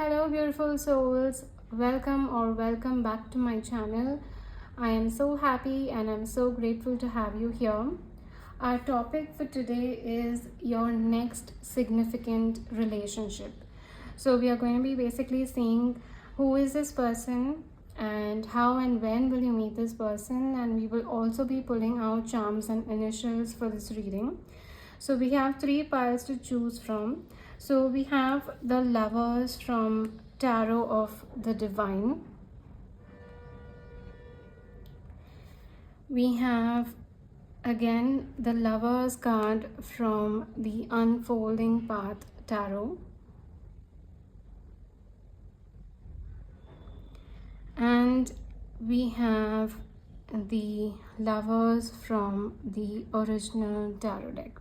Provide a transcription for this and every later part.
Hello, beautiful souls. Welcome back to my channel. I am so happy and I'm so grateful to have you here. Our topic for today is your next significant relationship. So, we are going to be basically seeing who is this person and how and when will you meet this person, and we will also be pulling out charms and initials for this reading. So we have three piles to choose from. So we have the Lovers from Tarot of the Divine. We have again the Lovers card from the Unfolding Path Tarot. And we have the Lovers from the original tarot deck.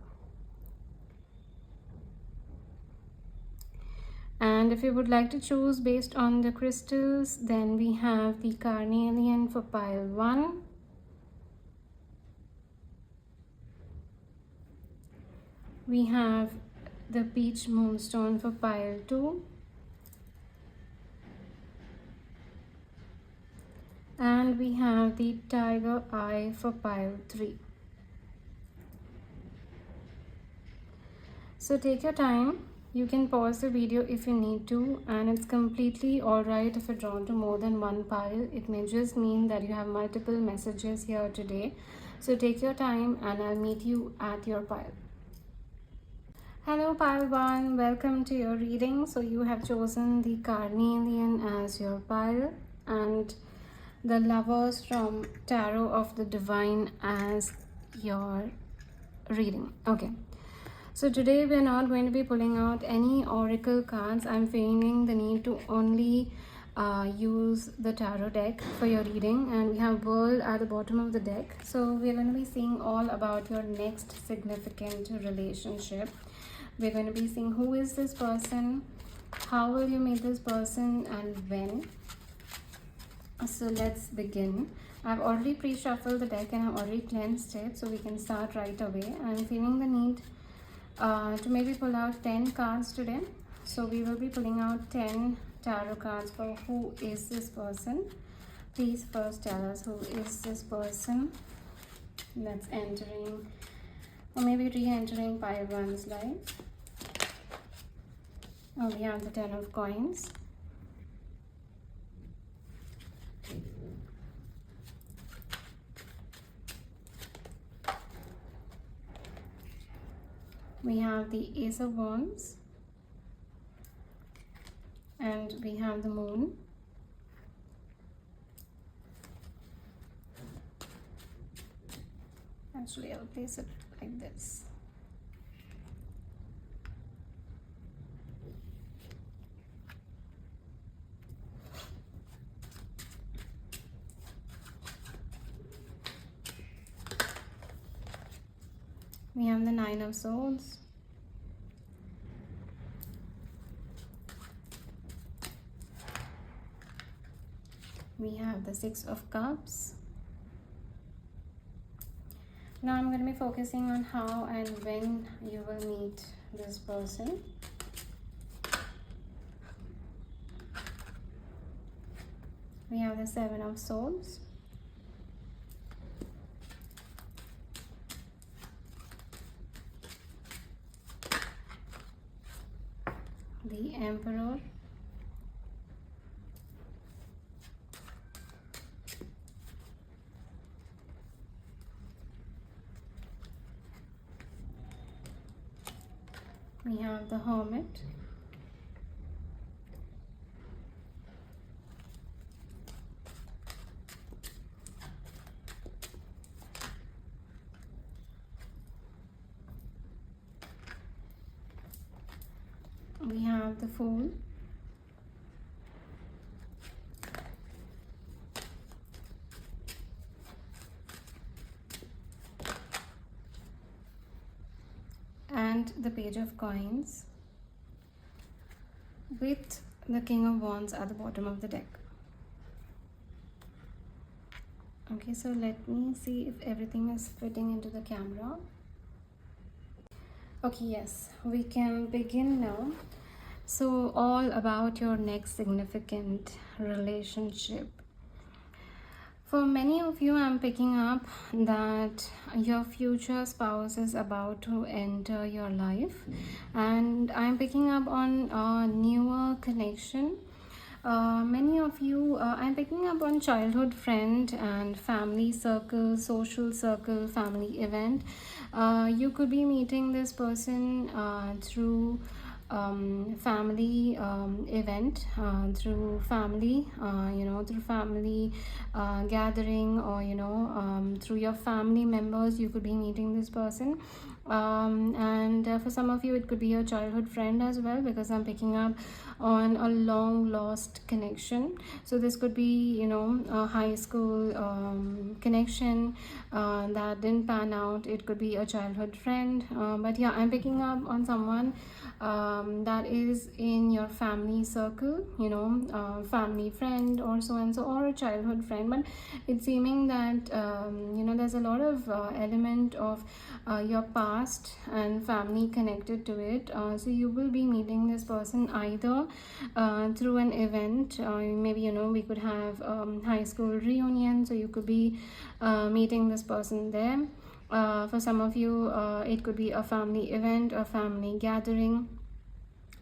And if you would like to choose based on the crystals, then we have the Carnelian for pile 1. We have the Peach Moonstone for pile 2. And we have the Tiger Eye for pile 3. So take your time. You can pause the video if you need to, and it's completely alright if you're drawn to more than one pile. It may just mean that you have multiple messages here today. So take your time and I'll meet you at your pile. Hello pile 1, welcome to your reading. So you have chosen the Carnelian as your pile and the Lovers from Tarot of the Divine as your reading. Okay. So today we are not going to be pulling out any oracle cards. I'm feeling the need to only use the tarot deck for your reading, and we have World at the bottom of the deck. So we're going to be seeing all about your next significant relationship. We're going to be seeing who is this person, how will you meet this person, and when. So let's begin. I've already pre-shuffled the deck and I've already cleansed it, so we can start right away. I'm feeling the need to maybe pull out 10 cards today. So we will be pulling out 10 tarot cards for who is this person. Please first tell us who is this person that's entering or maybe re-entering pile 1's life. Oh, we have the 10 of coins. We have the Ace of Wands, and we have the Moon. Actually, I'll place it like this. We have the Nine of Swords. We have the Six of Cups. Now I'm going to be focusing on how and when you will meet this person. We have the Seven of Swords. The Emperor. We have the Hermit. We have the Fool. And the Page of Coins with the King of Wands at the bottom of the deck. Okay, so let me see if everything is fitting into the camera. Okay, yes, we can begin now. So all about your next significant relationship. For many of you, I'm picking up that your future spouse is about to enter your life, and I'm picking up on a newer connection. Many of you, I'm picking up on childhood friend and family circle, social circle, family event. You could be meeting this person through family event, through family, through family gathering, or through your family members. You could be meeting this person, and for some of you it could be your childhood friend as well, because I'm picking up on a long lost connection. So this could be a high school connection that didn't pan out. It could be a childhood friend, but yeah, I'm picking up on someone that is in your family circle, family friend or so and so, or a childhood friend. But it's seeming that there's a lot of element of your past and family connected to it. So you will be meeting this person either through an event. Maybe we could have high school reunion, so you could be meeting this person there. For some of you, it could be a family event, a family gathering,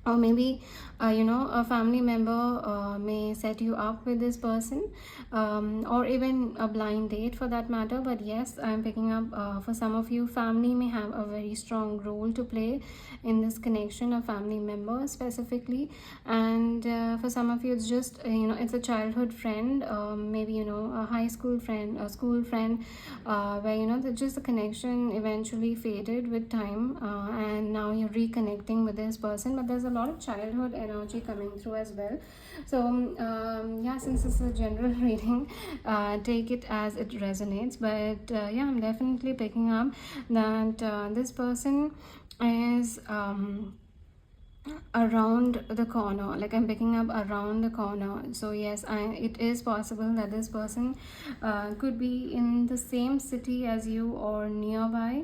or maybe a family member may set you up with this person, or even a blind date for that matter. But yes, I'm picking up for some of you, family may have a very strong role to play in this connection, a family member specifically. And for some of you, it's just it's a childhood friend, maybe a high school friend, a school friend, where just the connection eventually faded with time, and now you're reconnecting with this person. But there's a lot of childhood energy coming through as well. So yeah, since this is a general reading, take it as it resonates. But yeah, I'm definitely picking up that this person is around the corner. Like, I'm picking up around the corner. So yes, it is possible that this person could be in the same city as you, or nearby,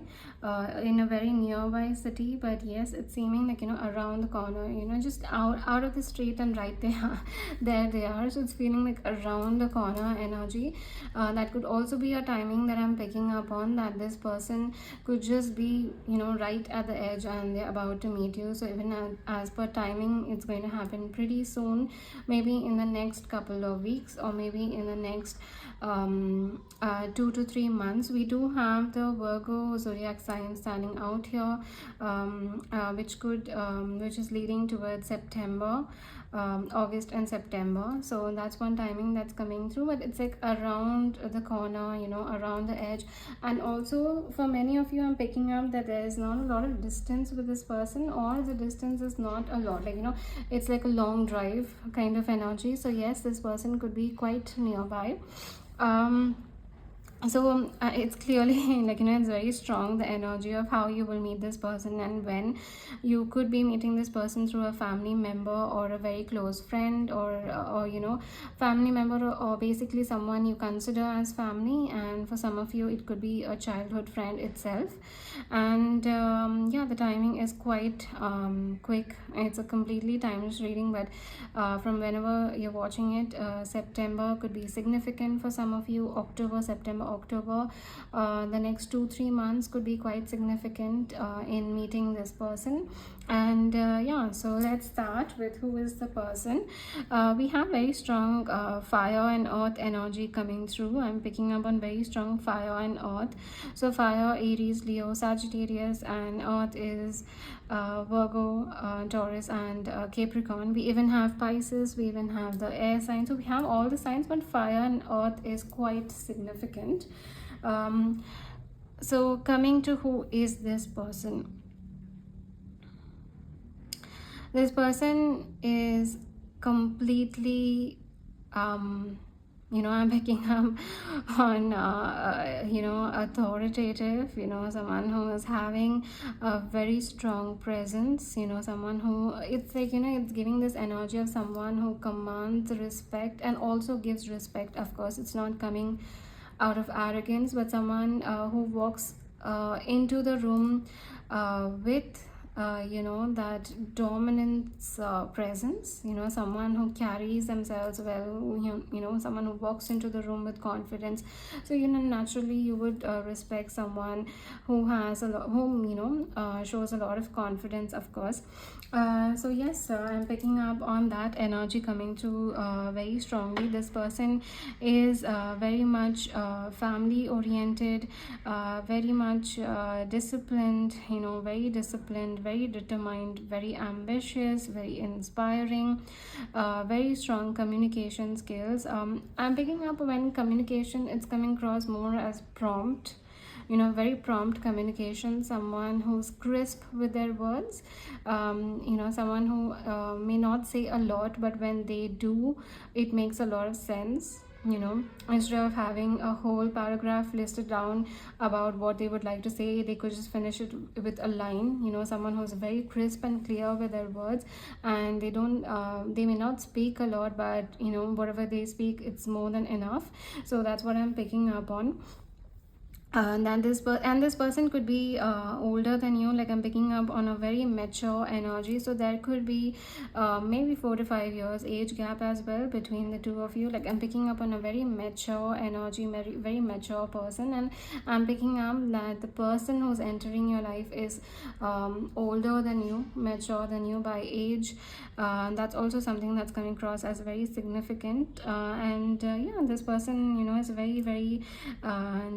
in a very nearby city. But yes, it's seeming like around the corner, just out of the street, and right there there they are. So it's feeling like around the corner energy. That could also be a timing that I'm picking up on, that this person could just be right at the edge, and they're about to meet you. So even as per timing, it's going to happen pretty soon, maybe in the next couple of weeks, or maybe in the next 2 to 3 months. We do have the Virgo zodiac sign standing out here, which is leading towards September, August and September. So that's one timing that's coming through, but it's like around the corner, around the edge. And also for many of you, I'm picking up that there is not a lot of distance with this person, or the distance is not a lot, like it's like a long drive kind of energy. So yes, this person could be quite nearby. So it's clearly like it's very strong, the energy of how you will meet this person, and when you could be meeting this person through a family member, or a very close friend, or family member, or basically someone you consider as family. And for some of you, it could be a childhood friend itself. And yeah, the timing is quite quick. It's a completely timeless reading, but from whenever you're watching it, September could be significant for some of you. October, the next 2-3 months could be quite significant in meeting this person. And yeah, so let's start with who is the person. We have very strong fire and earth energy coming through. I'm picking up on very strong fire and earth. So fire, Aries, Leo, Sagittarius, and earth is Virgo, Taurus, and Capricorn. We even have Pisces, we even have the air sign. So we have all the signs, but fire and earth is quite significant. So coming to who is this person. This person is completely I'm picking up on authoritative, someone who is having a very strong presence, someone who, it's like it's giving this energy of someone who commands respect and also gives respect. Of course, it's not coming out of arrogance, but someone who walks into the room with that dominance presence, someone who carries themselves well, someone who walks into the room with confidence. So naturally you would respect someone who has a lot, whom shows a lot of confidence, of course. So yes, I'm picking up on that energy coming through very strongly. This person is very much family oriented, very much disciplined, very disciplined, very determined, very ambitious, very inspiring, very strong communication skills. I'm picking up when communication, it's coming across more as prompt, very prompt communication, someone who's crisp with their words, someone who may not say a lot, but when they do, it makes a lot of sense. Instead of having a whole paragraph listed down about what they would like to say, they could just finish it with a line. Someone who's very crisp and clear with their words, and they may not speak a lot, but whatever they speak, it's more than enough. So that's what I'm picking up on. And this person could be older than you. Like, I'm picking up on a very mature energy, so there could be maybe 4 to 5 years age gap as well between the two of you. Like, I'm picking up on a very mature energy, very, very mature person, and I'm picking up that the person who's entering your life is older than you, mature than you by age. That's also something that's coming across as very significant. This person is very, very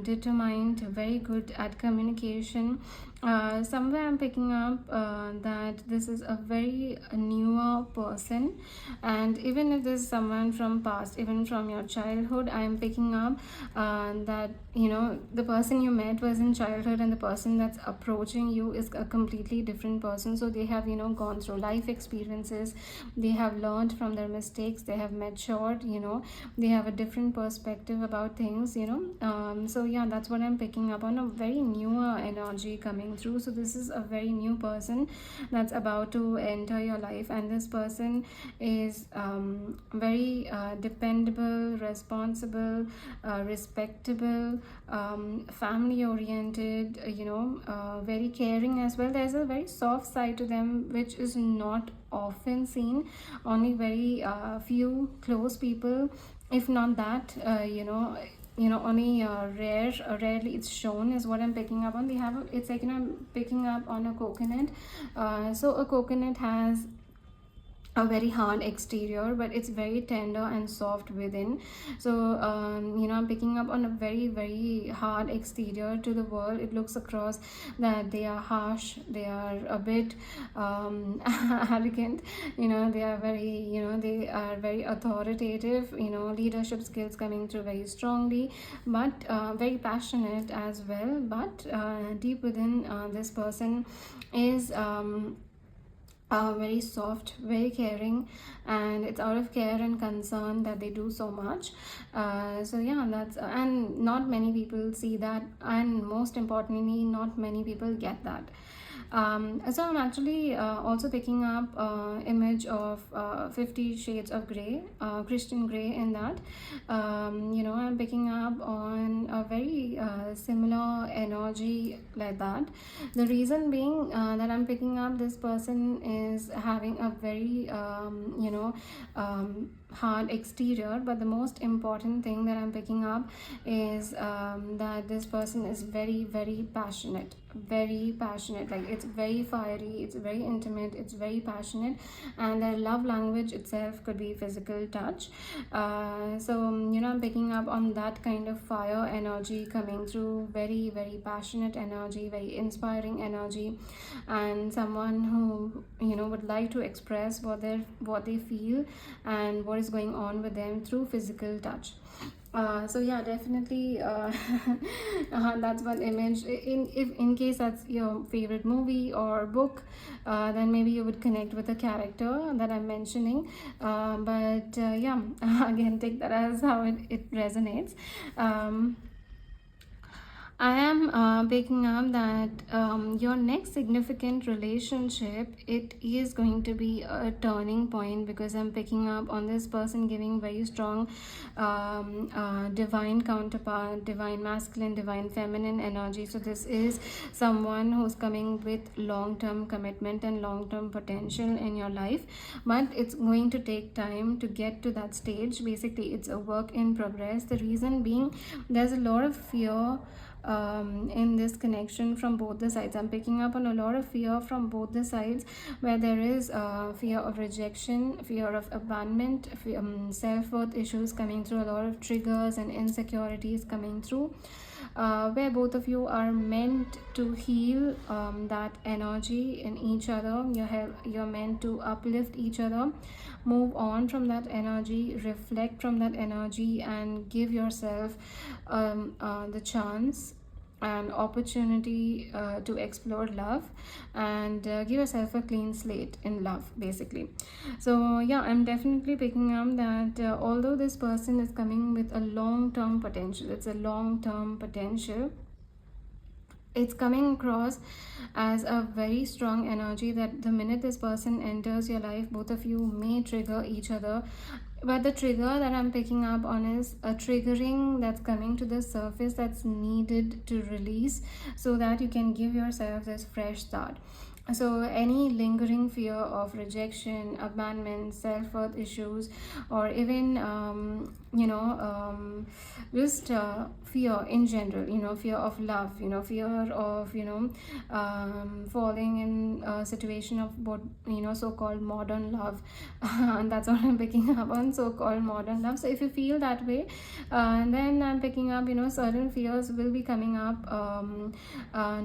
determined, very good at communication. Somewhere I'm picking up that this is a very newer person, and even if this is someone from past, even from your childhood, I'm picking up that the person you met was in childhood, and the person that's approaching you is a completely different person. So they have gone through life experiences, they have learned from their mistakes, they have matured, they have a different perspective about things. So yeah, that's what I'm picking up on, a very newer energy coming through. So this is a very new person that's about to enter your life, and this person is very dependable, responsible, respectable, family oriented, very caring as well. There's a very soft side to them which is not often seen. Only very few close people, if not that, only rarely it's shown, is what I'm picking up on. It's like I'm picking up on a coconut. So a coconut has a very hard exterior, but it's very tender and soft within. So I'm picking up on a very, very hard exterior. To the world, it looks across that they are harsh, they are a bit arrogant, they are very, they are very authoritative, leadership skills coming through very strongly, but very passionate as well. But deep within, this person is very soft, very caring, and it's out of care and concern that they do so much. So yeah, that's and not many people see that, and most importantly, not many people get that. So I'm actually also picking up image of 50 Shades of Grey, Christian Grey in that. I'm picking up on a very similar energy like that. The reason being that I'm picking up this person is having a very hard exterior, but the most important thing that I'm picking up is that this person is very, very passionate, very passionate. Like, it's very fiery, it's very intimate, it's very passionate, and their love language itself could be physical touch. I'm picking up on that kind of fire energy coming through, very, very passionate energy, very inspiring energy, and someone who would like to express what they feel and what is going on with them through physical touch. So yeah, definitely that's one image. In case that's your favorite movie or book, then maybe you would connect with the character that I'm mentioning. Yeah, again, take that as how it resonates. I am picking up that your next significant relationship, it is going to be a turning point, because I'm picking up on this person giving very strong divine counterpart, divine masculine, divine feminine energy. So this is someone who's coming with long-term commitment and long-term potential in your life, but it's going to take time to get to that stage. Basically, it's a work in progress. The reason being, there's a lot of fear in this connection from both the sides. I'm picking up on a lot of fear from both the sides, where there is fear of rejection, fear of abandonment, self-worth issues coming through, a lot of triggers and insecurities coming through, where both of you are meant to heal that energy in each other. You're meant to uplift each other, move on from that energy, reflect from that energy, and give yourself the chance an opportunity to explore love, and give yourself a clean slate in love, basically. So yeah, I'm definitely picking up that although this person is coming with a long-term potential, it's a long-term potential, it's coming across as a very strong energy that the minute this person enters your life, both of you may trigger each other. But the trigger that I'm picking up on is a triggering that's coming to the surface, that's needed to release, so that you can give yourself this fresh start. So any lingering fear of rejection, abandonment, self-worth issues, or even just fear in general, fear of love, fear of falling in a situation of what so-called modern love. And that's what I'm picking up on, so-called modern love. So if you feel that way, then I'm picking up certain fears will be coming up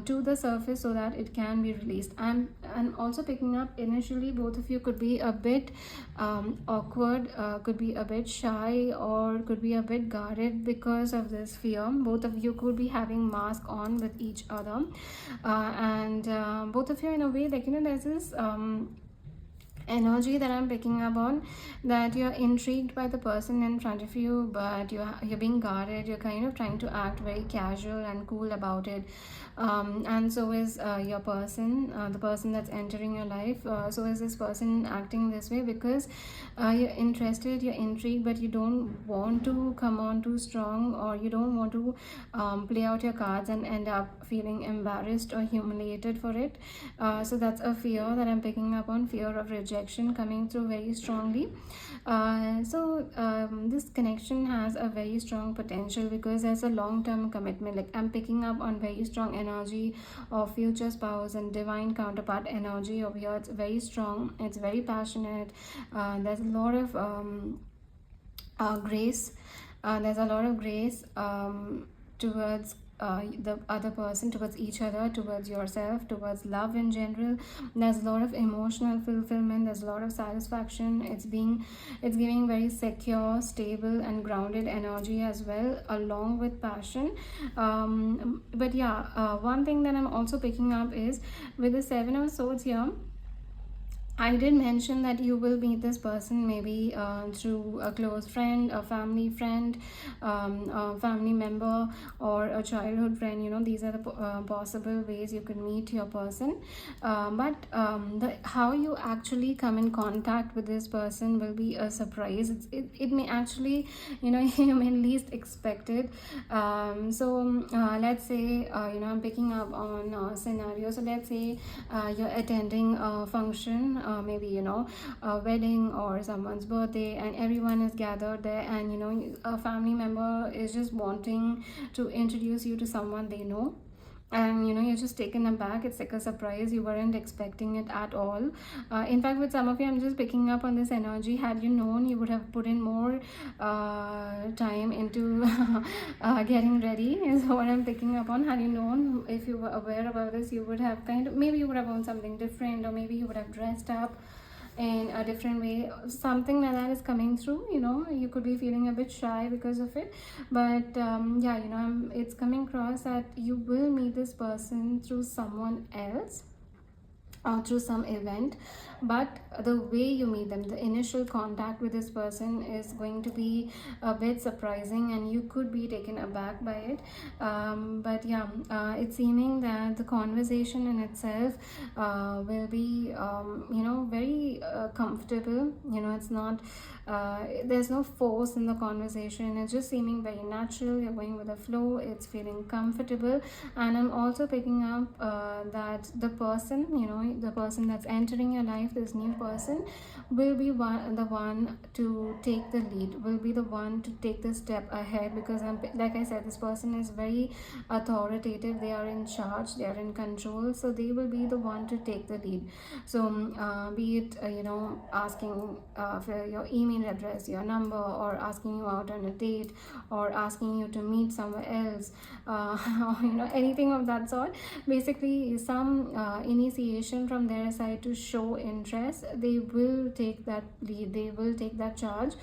to the surface, so that it can be released. I'm also picking up, initially both of you could be a bit awkward, could be a bit shy, or could be a bit guarded because of this fear. Both of you could be having mask on with each other, and both of you, in a way, like there's this energy that I'm picking up on, that you're intrigued by the person in front of you, but you're being guarded. You're kind of trying to act very casual and cool about it, and so is your person, the person that's entering your life. So is this person acting this way because you're interested, you're intrigued, but you don't want to come on too strong, or you don't want to play out your cards and end up feeling embarrassed or humiliated for it. So that's a fear that I'm picking up on, fear of rejection coming through very strongly. This connection has a very strong potential, because there's a long-term commitment. Like, I'm picking up on very strong energy of future spouse and divine counterpart energy over here. It's very strong, it's very passionate. There's a lot of grace. There's a lot of grace towards the other person, towards each other, towards yourself, towards love in general. There's a lot of emotional fulfillment, there's a lot of satisfaction. It's giving very secure, stable, and grounded energy as well, along with passion. But yeah, one thing that I'm also picking up is, with the Seven of Swords here, I did mention that you will meet this person maybe through a close friend, a family friend, a family member, or a childhood friend. These are the possible ways you could meet your person. But how you actually come in contact with this person will be a surprise. It may actually, you may least expect it. Let's say, I'm picking up on a scenario. So let's say you're attending a function, maybe a wedding or someone's birthday, and everyone is gathered there, and a family member is just wanting to introduce you to someone they know, and you're just taken aback. It's like a surprise, you weren't expecting it at all. In fact, with some of you, I'm just picking up on this energy. Had you known, you would have put in more time into getting ready, is what I'm picking up on. Had you known, if you were aware about this, you would have maybe you would have worn something different, or maybe you would have dressed up in a different way. Something like that is coming through. You could be feeling a bit shy because of it, but it's coming across that you will meet this person through someone else. through some event, but the way you meet them, the initial contact with this person is going to be a bit surprising and you could be taken aback by it. But yeah, it's seeming that the conversation in itself will be very comfortable. It's not there's no force in the conversation, it's just seeming very natural, you're going with the flow, it's feeling comfortable. And I'm also picking up that the person, the person that's entering your life, this new person, will be the one to take the lead, will be the one to take the step ahead, because like I said, this person is very authoritative, they are in charge, they are in control, so they will be the one to take the lead. So be it asking for your email address, your number, or asking you out on a date, or asking you to meet somewhere else, or anything of that sort. Basically some initiation from their side to show interest, they will take that lead, they will take that charge,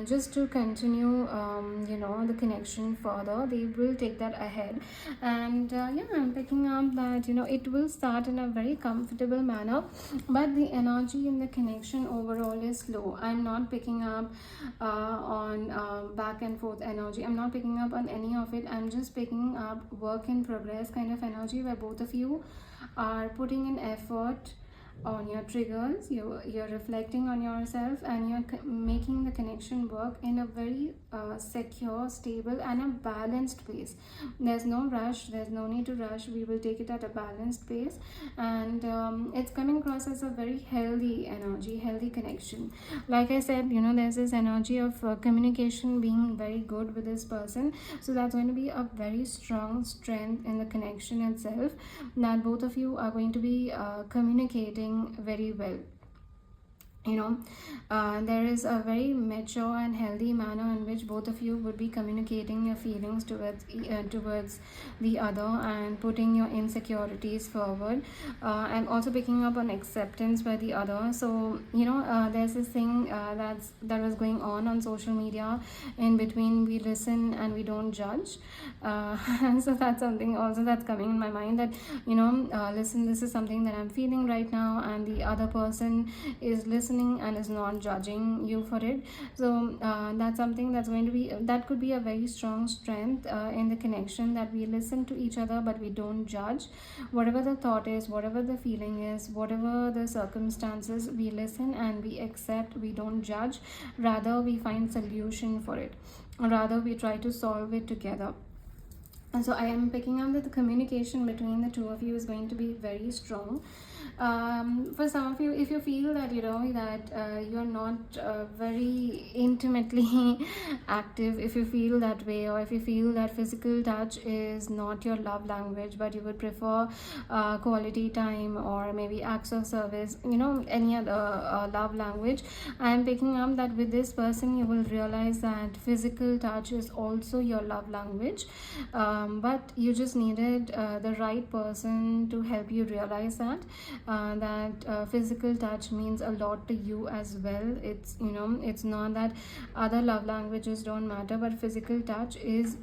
just to continue the connection further, they will take that ahead. And yeah, I'm picking up that it will start in a very comfortable manner, but the energy in the connection overall is slow. I'm not picking up on back and forth energy, I'm not picking up on any of it. I'm just picking up work in progress kind of energy, where both of you are putting in effort on your triggers, you're reflecting on yourself, and you're making the connection work in a very secure, stable, and a balanced pace. There's no rush, there's no need to rush, we will take it at a balanced pace. And it's coming across as a very healthy energy, healthy connection. Like I said, there's this energy of communication being very good with this person, so that's going to be a very strong strength in the connection itself, that both of you are going to be communicating very well. There is a very mature and healthy manner in which both of you would be communicating your feelings towards the other, and putting your insecurities forward. I'm also picking up on acceptance by the other. So there's this thing that was going on social media in between, we listen and we don't judge. So that's something also that's coming in my mind, that listen, this is something that I'm feeling right now, and the other person is listening and is not judging you for it. So that's something that's going to be, that could be a very strong strength in the connection, that we listen to each other but we don't judge. Whatever the thought is, whatever the feeling is, whatever the circumstances, we listen and we accept, we don't judge, rather we find solution for it, rather we try to solve it together. And so I am picking up that the communication between the two of you is going to be very strong. For some of you, if you feel that you're not very intimately active, if you feel that way, or if you feel that physical touch is not your love language, but you would prefer quality time, or maybe acts of service, any other love language, I am picking up that with this person you will realize that physical touch is also your love language. But you just needed the right person to help you realize that physical touch means a lot to you as well. It's not that other love languages don't matter, but physical touch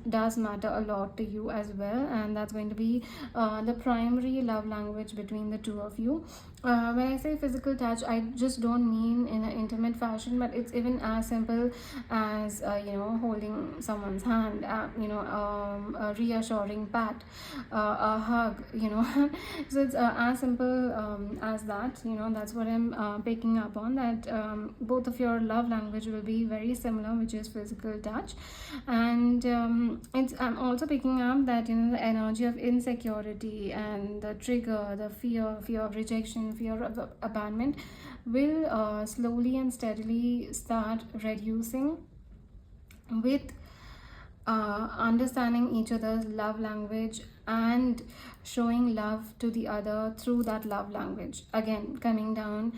does matter a lot to you as well, and that's going to be the primary love language between the two of you. When I say physical touch, I just don't mean in an intimate fashion, but it's even as simple as holding someone's hand, a reassuring pat, a hug, so it's as simple as that. That's what I'm picking up on, that both of your love language will be very similar, which is physical touch. And I'm also picking up that the energy of insecurity and the trigger, the fear of rejection, fear of abandonment will slowly and steadily start reducing with understanding each other's love language and showing love to the other through that love language. Again, coming down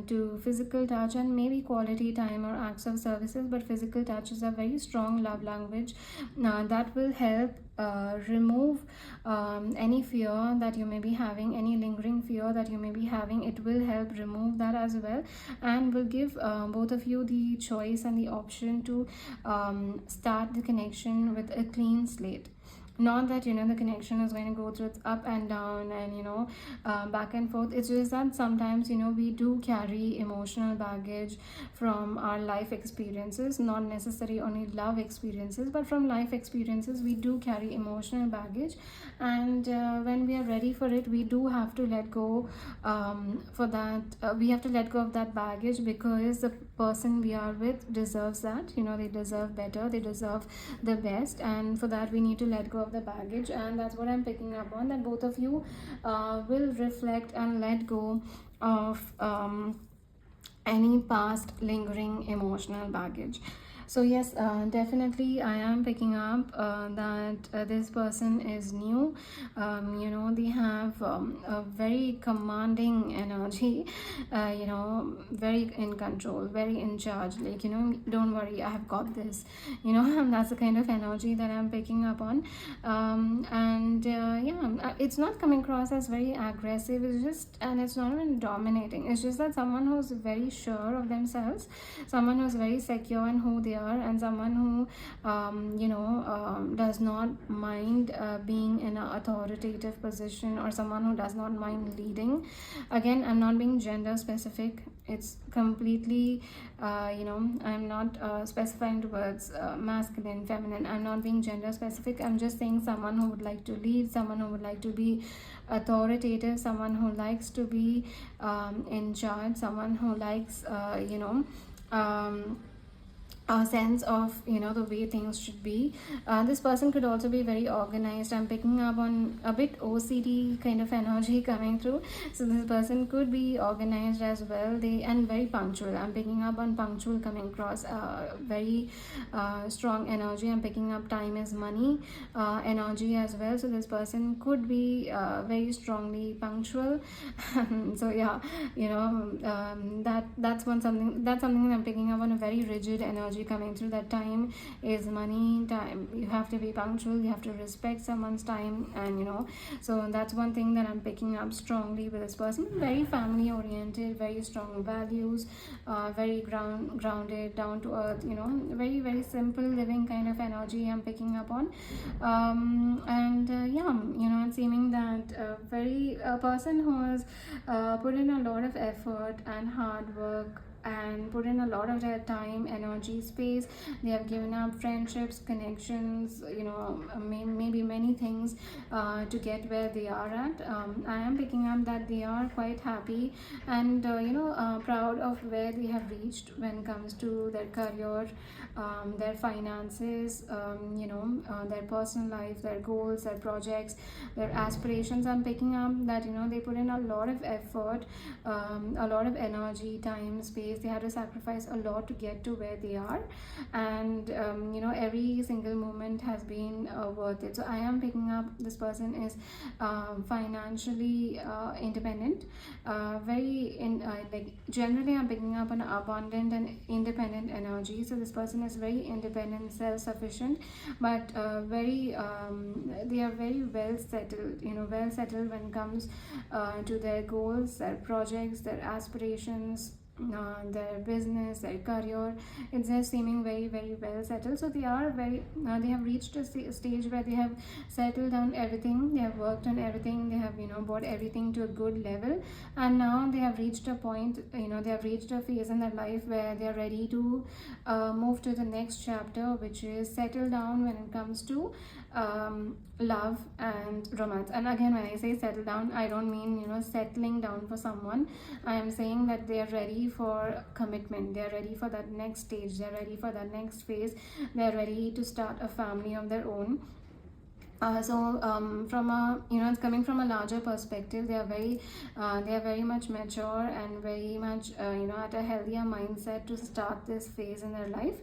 to physical touch and maybe quality time or acts of services, but physical touch is a very strong love language that will help remove any fear that you may be having, any lingering fear that you may be having. It will help remove that as well, and will give both of you the choice and the option to start the connection with a clean slate. Not that, the connection is going to go through its up and down and, back and forth. It's just that sometimes, we do carry emotional baggage from our life experiences, not necessarily only love experiences, but from life experiences we do carry emotional baggage. And when we are ready for it, we do have to let go. For that, we have to let go of that baggage, because the person we are with deserves that. They deserve better, they deserve the best, and for that we need to let go of the baggage. And that's what I'm picking up on, that both of you will reflect and let go of any past lingering emotional baggage. So yes, definitely I am picking up that this person is new. They have a very commanding energy, very in control, very in charge, like, don't worry, I have got this, and that's the kind of energy that I'm picking up on. And yeah, it's not coming across as very aggressive, it's just, and it's not even dominating, it's just that someone who's very sure of themselves, someone who's very secure in who they are, and someone who does not mind being in an authoritative position, or someone who does not mind leading. Again, I'm not being gender specific, it's completely I'm not specifying towards masculine, feminine. I'm not being gender specific, I'm just saying someone who would like to lead, someone who would like to be authoritative, someone who likes to be in charge, someone who likes a sense of the way things should be. This person could also be very organized. I'm picking up on a bit OCD kind of energy coming through, so this person could be organized as well, and very punctual. I'm picking up on punctual coming across, very strong energy. I'm picking up time is money energy as well, so this person could be very strongly punctual. So yeah, something that I'm picking up on, a very rigid energy coming through, that time is money. Time, you have to be punctual, you have to respect someone's time, and so that's one thing that I'm picking up strongly with this person. Very family oriented, very strong values, very grounded, down to earth, very very simple living kind of energy I'm picking up on. And yeah, it's seeming that a person who has put in a lot of effort and hard work, and put in a lot of their time, energy, space. They have given up friendships, connections, maybe many things to get where they are at. I am picking up that they are quite happy and proud of where they have reached when it comes to their career, their finances, their personal life, their goals, their projects, their aspirations. I'm picking up that they put in a lot of effort, a lot of energy, time, space. They had to sacrifice a lot to get to where they are, and every single moment has been worth it. So I am picking up this person is financially independent, very in like generally I'm picking up an abundant and independent energy. So this person is very independent, self-sufficient, but they are very well settled, well settled when it comes to their goals, their projects, their aspirations, their business, their career. It's just seeming very very well settled. So they are very they have reached a stage where they have settled down everything, they have worked on everything, they have brought everything to a good level, and now they have reached a point, they have reached a phase in their life where they are ready to move to the next chapter, which is settle down when it comes to love and romance. And again, when I say settle down, I don't mean settling down for someone. I am saying that they are ready for commitment, they are ready for that next stage, they are ready for that next phase, they are ready to start a family of their own. From a it's coming from a larger perspective. They are very much mature and very much at a healthier mindset to start this phase in their life.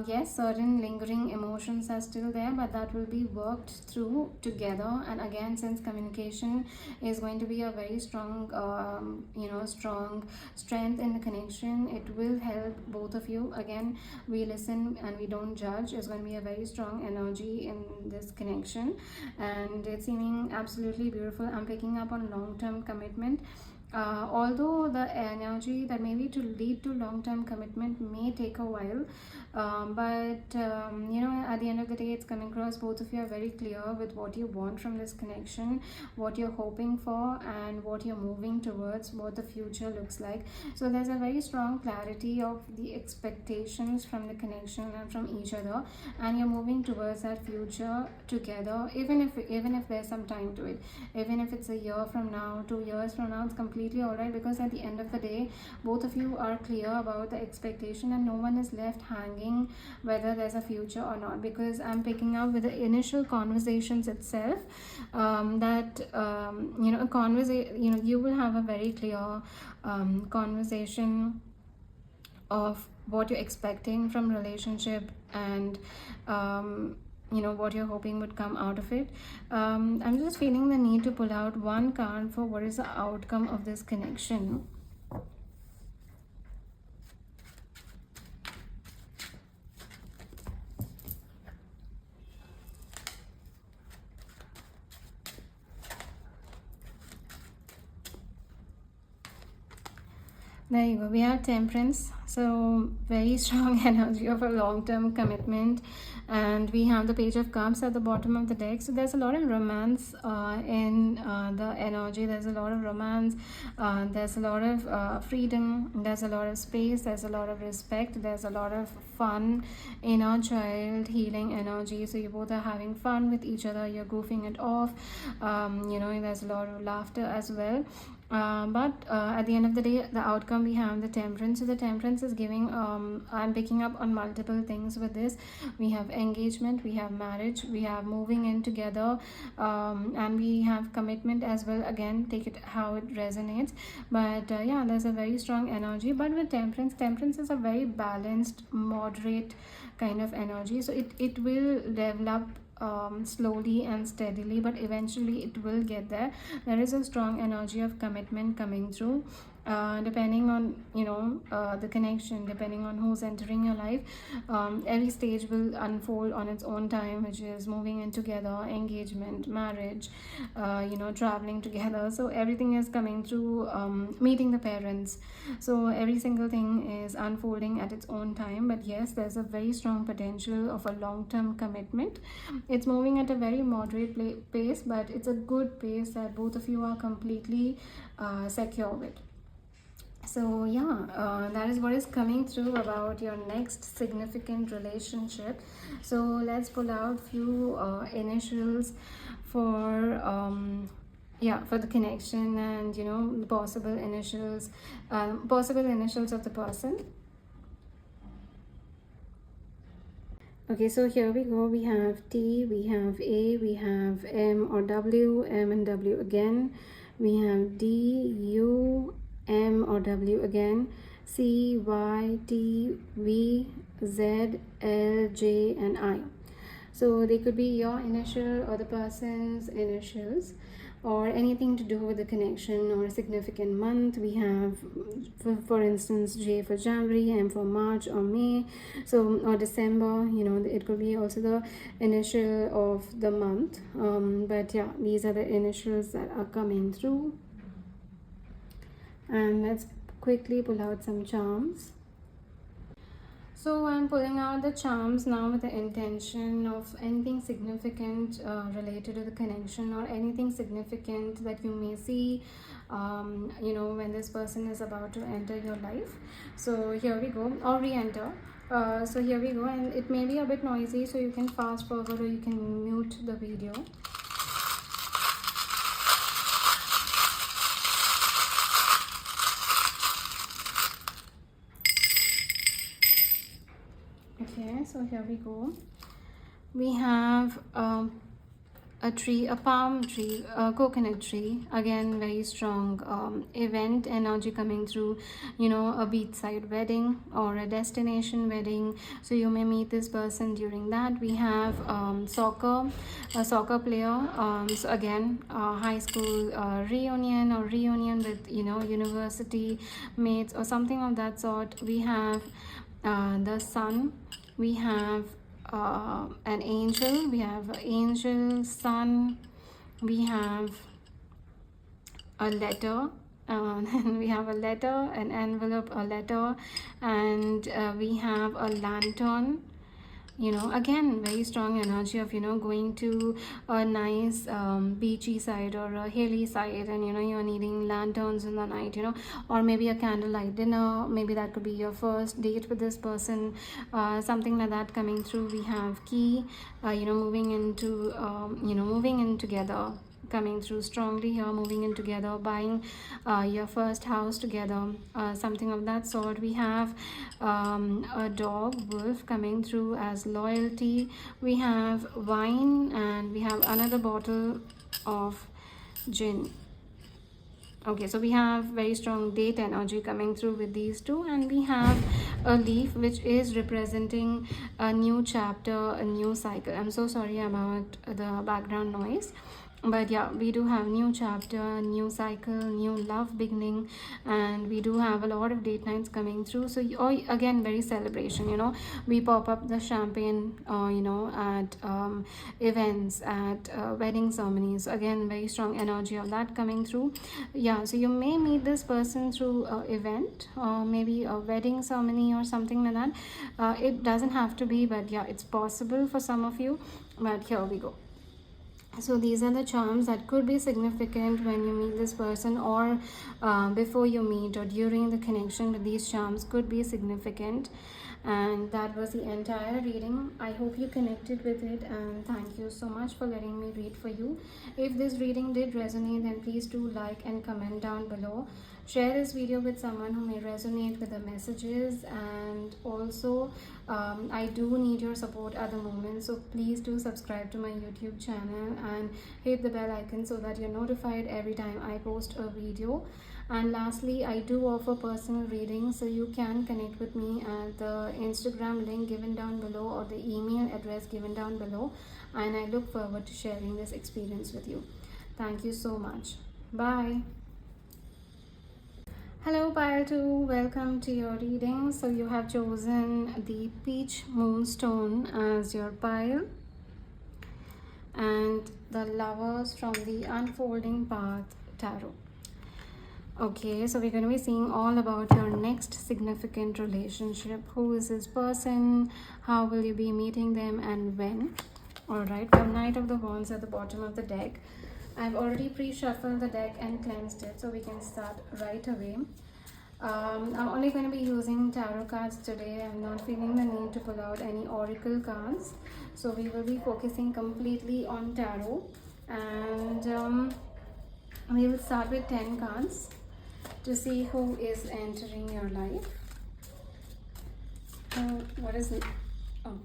Yes, certain lingering emotions are still there, but that will be worked through together. And again, since communication is going to be a very strong strong strength in the connection, it will help both of you. Again, we listen and we don't judge is going to be a very strong energy in this connection, and it's seeming absolutely beautiful. I'm picking up on long-term commitment. although the energy that maybe to lead to long-term commitment may take a while, but you know, at the end of the day, it's coming across both of you are very clear with what you want from this connection, what you're hoping for, and what you're moving towards, what the future looks like. So there's a very strong clarity of the expectations from the connection and from each other, and you're moving towards that future together, even if there's some time to it. Even if it's a year from now, 2 years from now, it's completely all right, because at the end of the day, both of you are clear about the expectation and no one is left hanging whether there's a future or not. Because I'm picking up with the initial conversations itself, you know, you will have a very clear conversation of what you're expecting from relationship, and you know, what you're hoping would come out of it. I'm just feeling the need to pull out one card for what is the outcome of this connection. There you go. We have Temperance. So very strong energy of a long-term commitment. And we have the Page of Cups at the bottom of the deck. So there's a lot of romance in the energy. There's a lot of romance. There's a lot of freedom. There's a lot of space. There's a lot of respect. There's a lot of fun, inner child, healing energy. So you both are having fun with each other. You're goofing it off. You know, there's a lot of laughter as well. But at the end of the day, the outcome, we have the Temperance. So the Temperance is giving, I'm picking up on multiple things with this. We have engagement, we have marriage, we have moving in together, and we have commitment as well. Again, take it how it resonates. But yeah, there's a very strong energy. But with Temperance is a very balanced, moderate kind of energy. So it will develop slowly and steadily, but eventually it will get there. There is a strong energy of commitment coming through, depending on, you know, the connection, depending on who's entering your life. Every stage will unfold on its own time, which is moving in together, engagement, marriage, you know, traveling together. So everything is coming through, meeting the parents. So every single thing is unfolding at its own time. But yes, there's a very strong potential of a long-term commitment. It's moving at a very moderate pace, but it's a good pace that both of you are completely secure with. So yeah, that is what is coming through about your next significant relationship. So let's pull out few initials for for the connection, and you know, the possible initials of the person. Okay, so here we go. We have T, we have A, we have M or W, M and W again. We have D, U, M or W again, C, Y, T, V, Z, L, J and I. So they could be your initial or the person's initials, or anything to do with the connection or a significant month. We have, for instance, J for January, M for March or May, so or December. You know, it could be also the initial of the month. But yeah, these are the initials that are coming through. And let's quickly pull out some charms. So I'm pulling out the charms now with the intention of anything significant related to the connection, or anything significant that you may see, you know, when this person is about to enter your life. So here we go, or re-enter. So here we go, and it may be a bit noisy, so you can fast forward or you can mute the video. Okay, so here we go. We have a tree, a palm tree, a coconut tree. Again, very strong event energy coming through. You know, a beachside wedding or a destination wedding. So you may meet this person during that. We have soccer, a soccer player. So again, high school reunion, or reunion with, you know, university mates or something of that sort. We have the sun. We have an angel. We have angel, sun. We have a letter, Then we have a letter, an envelope, a letter, and we have a lantern. Again, very strong energy of going to a nice beachy side or a hilly side, and you're needing lanterns in the night, or maybe a candlelight dinner. Maybe that could be your first date with this person, something like that coming through. We have key, moving into moving in together, coming through strongly here, moving in together, buying your first house together, something of that sort. We have a dog, wolf, coming through as loyalty. We have wine, and we have another bottle of gin. Okay, so we have very strong date energy coming through with these two, and we have a leaf which is representing a new chapter, a new cycle. I'm so sorry about the background noise, but yeah, we do have new chapter, new cycle, new love beginning, and we do have a lot of date nights coming through. So again, very celebration, we pop up the champagne at events, at wedding ceremonies. So again, very strong energy of that coming through. Yeah, so you may meet this person through an event, or maybe a wedding ceremony or something like that. It doesn't have to be, but yeah, it's possible for some of you. But here we go. So these are the charms that could be significant when you meet this person, or before you meet, or during the connection. But these charms could be significant. And that was the entire reading. I hope you connected with it, and thank you so much for letting me read for you. If this reading did resonate, then please do like and comment down below. Share this video with someone who may resonate with the messages, and also I do need your support at the moment, so please do subscribe to my YouTube channel and hit the bell icon so that you're notified every time I post a video. And lastly, I do offer personal readings, so you can connect with me at the Instagram link given down below, or the email address given down below, and I look forward to sharing this experience with you. Thank you so much. Bye. Hello pile 2, welcome to your reading. So you have chosen the peach moonstone as your pile, and the lovers from the unfolding path tarot. Okay, so we're going to be seeing all about your next significant relationship. Who is this person? How will you be meeting them, and when? Alright, for Knight of the Wands at the bottom of the deck. I've already pre-shuffled the deck and cleansed it, so we can start right away. I'm only going to be using tarot cards today. I'm not feeling the need to pull out any oracle cards, so we will be focusing completely on tarot. And we will start with 10 cards to see who is entering your life. What is it? Oh,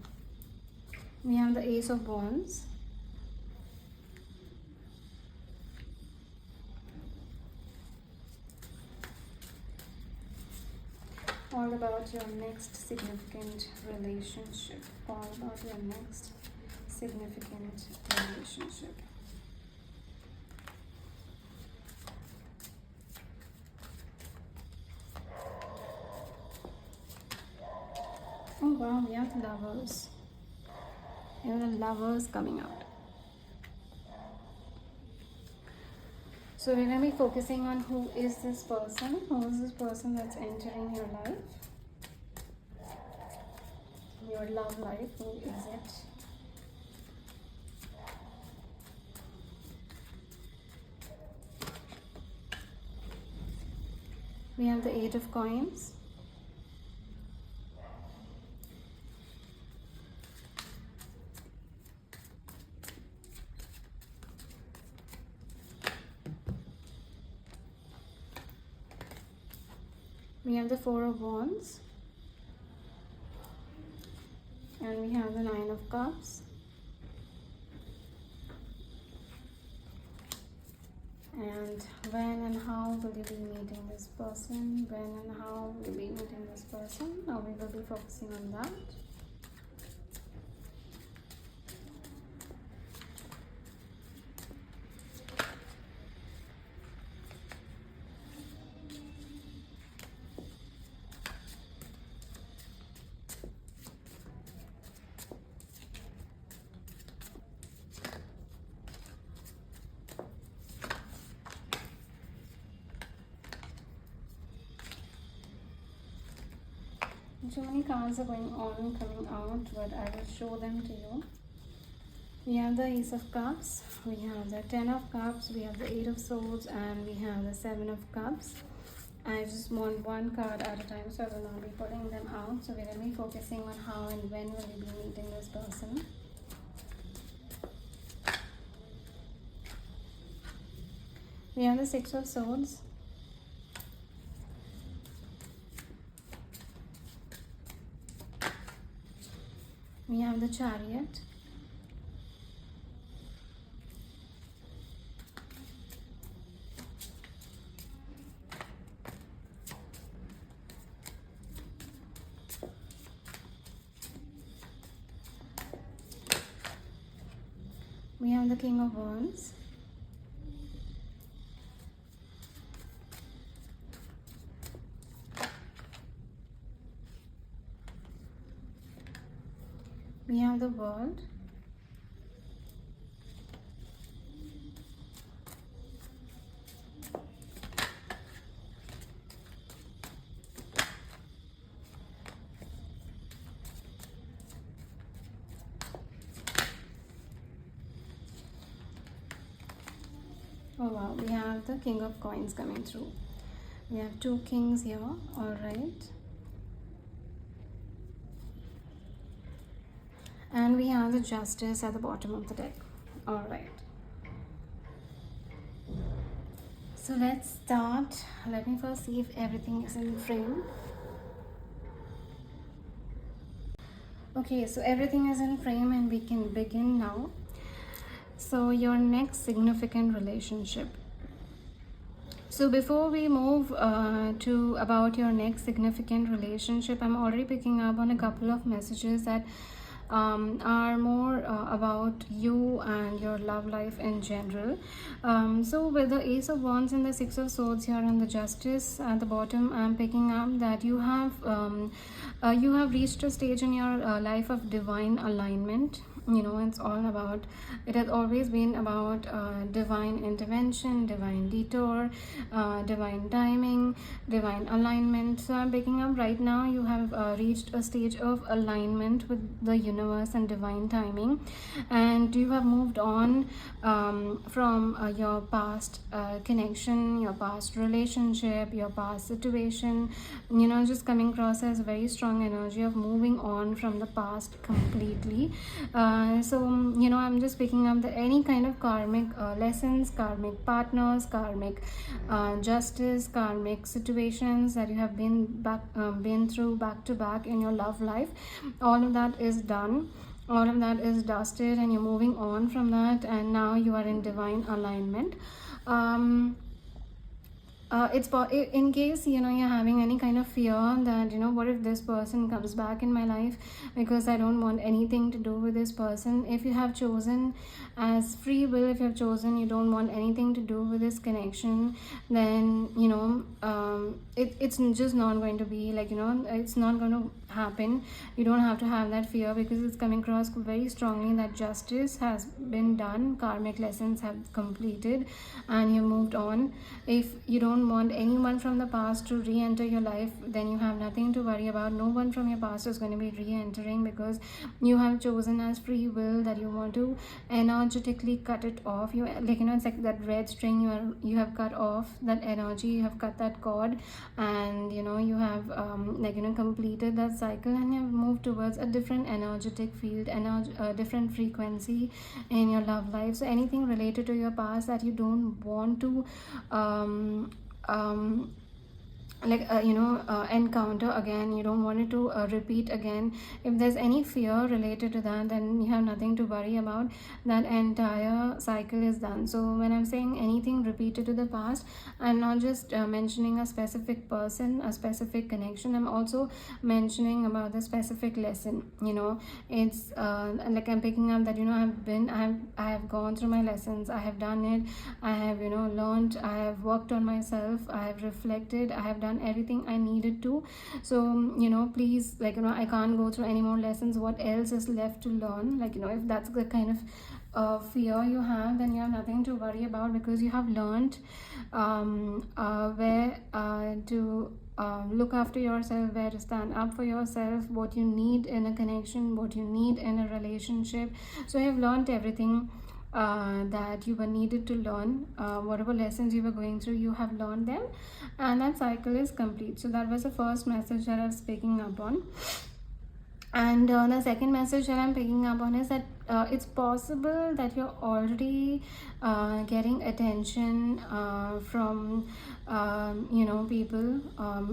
we have the Ace of Wands. All about your next significant relationship. All about your next significant relationship. Oh wow, we have the Lovers. We have the Lovers coming out. So we're going to be focusing on who is this person. Who is this person that's entering your life? Your love life. Who is it? We have the Eight of Coins. We have the Four of Wands, and we have the Nine of Cups, and when and how will you be meeting this person? When and how will you be meeting this person? Now we will be focusing on that. too many cards are going on coming out, but I will show them to you. We have the Ace of Cups, we have the 10 of Cups, we have the 8 of Swords, and we have the 7 of Cups. I just want one card at a time, so I will not be putting them out. So we're going to be focusing on how and when will we be meeting this person. We have the 6 of Swords. We have the Chariot. We have the King of Wands. We have the World. Oh wow, we have the King of Coins coming through. We have 2 kings here, alright. And we have the Justice at the bottom of the deck. Alright. So let's start. Let me first see if everything is in frame. Okay, so everything is in frame and we can begin now. So your next significant relationship. So before we move to about your next significant relationship, I'm already picking up on a couple of messages that are more about you and your love life in general. So with the Ace of Wands and the 6 of Swords here and the Justice at the bottom, I'm picking up that you have reached a stage in your life of divine alignment. You know, it's all about, it has always been about divine intervention, divine detour, divine timing, divine alignment. So I'm picking up right now you have reached a stage of alignment with the universe and divine timing, and you have moved on from your past connection, your past relationship, your past situation. You know, just coming across as a very strong energy of moving on from the past completely. So you know, I'm just picking up that any kind of karmic lessons, karmic partners, karmic justice, karmic situations that you have been through back to back in your love life, all of that is done, all of that is dusted, and you're moving on from that, and now you are in divine alignment. It's in case, you know, you're having any kind of fear that, you know, what if this person comes back in my life, because I don't want anything to do with this person. If you have chosen as free will, if you have chosen you don't want anything to do with this connection, then, you know, it's just not going to be like, you know, it's not going to happen. You don't have to have that fear, because it's coming across very strongly that justice has been done, karmic lessons have completed, and you moved on. If you don't want anyone from the past to re-enter your life, then you have nothing to worry about. No one from your past is going to be re-entering, because you have chosen as free will that you want to energetically cut it off. You, like, you know, it's like that red string, you have cut off that energy, you have cut that cord, and you know, you have like, you know, completed that cycle, and you have moved towards a different energetic field, a different frequency in your love life. So anything related to your past that you don't want to encounter again, you don't want it to repeat again. If there's any fear related to that, then you have nothing to worry about. That entire cycle is done. So when I'm saying anything repeated to the past, I'm not just mentioning a specific person, a specific connection. I'm also mentioning about the specific lesson. You know, it's like I'm picking up that, you know, I have gone through my lessons, I have done it, I have, you know, learned, I have worked on myself, I have reflected, I have done everything I needed to. So, you know, please, like, you know, I can't go through any more lessons. What else is left to learn? Like, you know, if that's the kind of fear you have, then you have nothing to worry about, because you have learned where to look after yourself, where to stand up for yourself, what you need in a connection, what you need in a relationship. So you have learned everything that you were needed to learn. Whatever lessons you were going through, you have learned them, and that cycle is complete. So that was the first message that I was picking up on. And the second message that I'm picking up on is that it's possible that you're already getting attention from people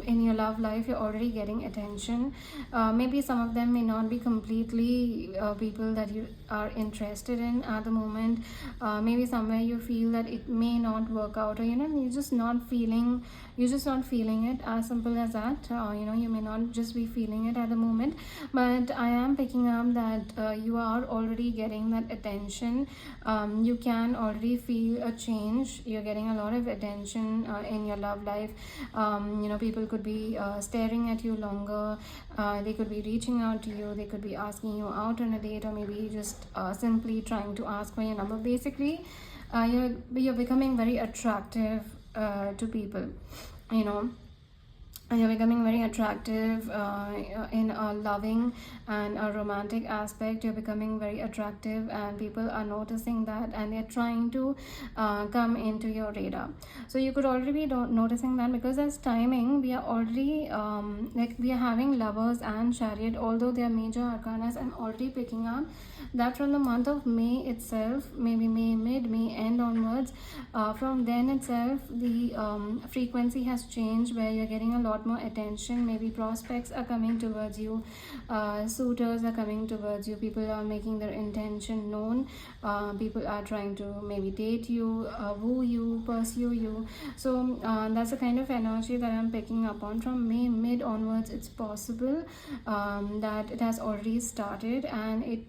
in your love life. You're already getting attention. Maybe some of them may not be completely people that you are interested in at the moment. Maybe somewhere you feel that it may not work out, or you're just not feeling it, as simple as that. You may not just be feeling it at the moment, but I am picking up that you are already getting that attention. You can already feel a change. You're getting a lot of attention in your love life. People could be staring at you longer. They could be reaching out to you. They could be asking you out on a date, or maybe just simply trying to ask for your number. Basically, you're becoming very attractive to people. You're becoming very attractive in a loving and a romantic aspect. You're becoming very attractive, and people are noticing that, and they're trying to come into your radar. So you could already be noticing that, because as timing, we are already we are having Lovers and Chariot. Although they are major arcanas, I'm already picking up that from the month of May itself, maybe May, mid-May, end onwards, from then itself, the frequency has changed, where you're getting a lot more attention. Maybe prospects are coming towards you, suitors are coming towards you, people are making their intention known, people are trying to maybe date you, woo you, pursue you. So that's the kind of energy that I'm picking up on. From May mid onwards, it's possible that it has already started, and it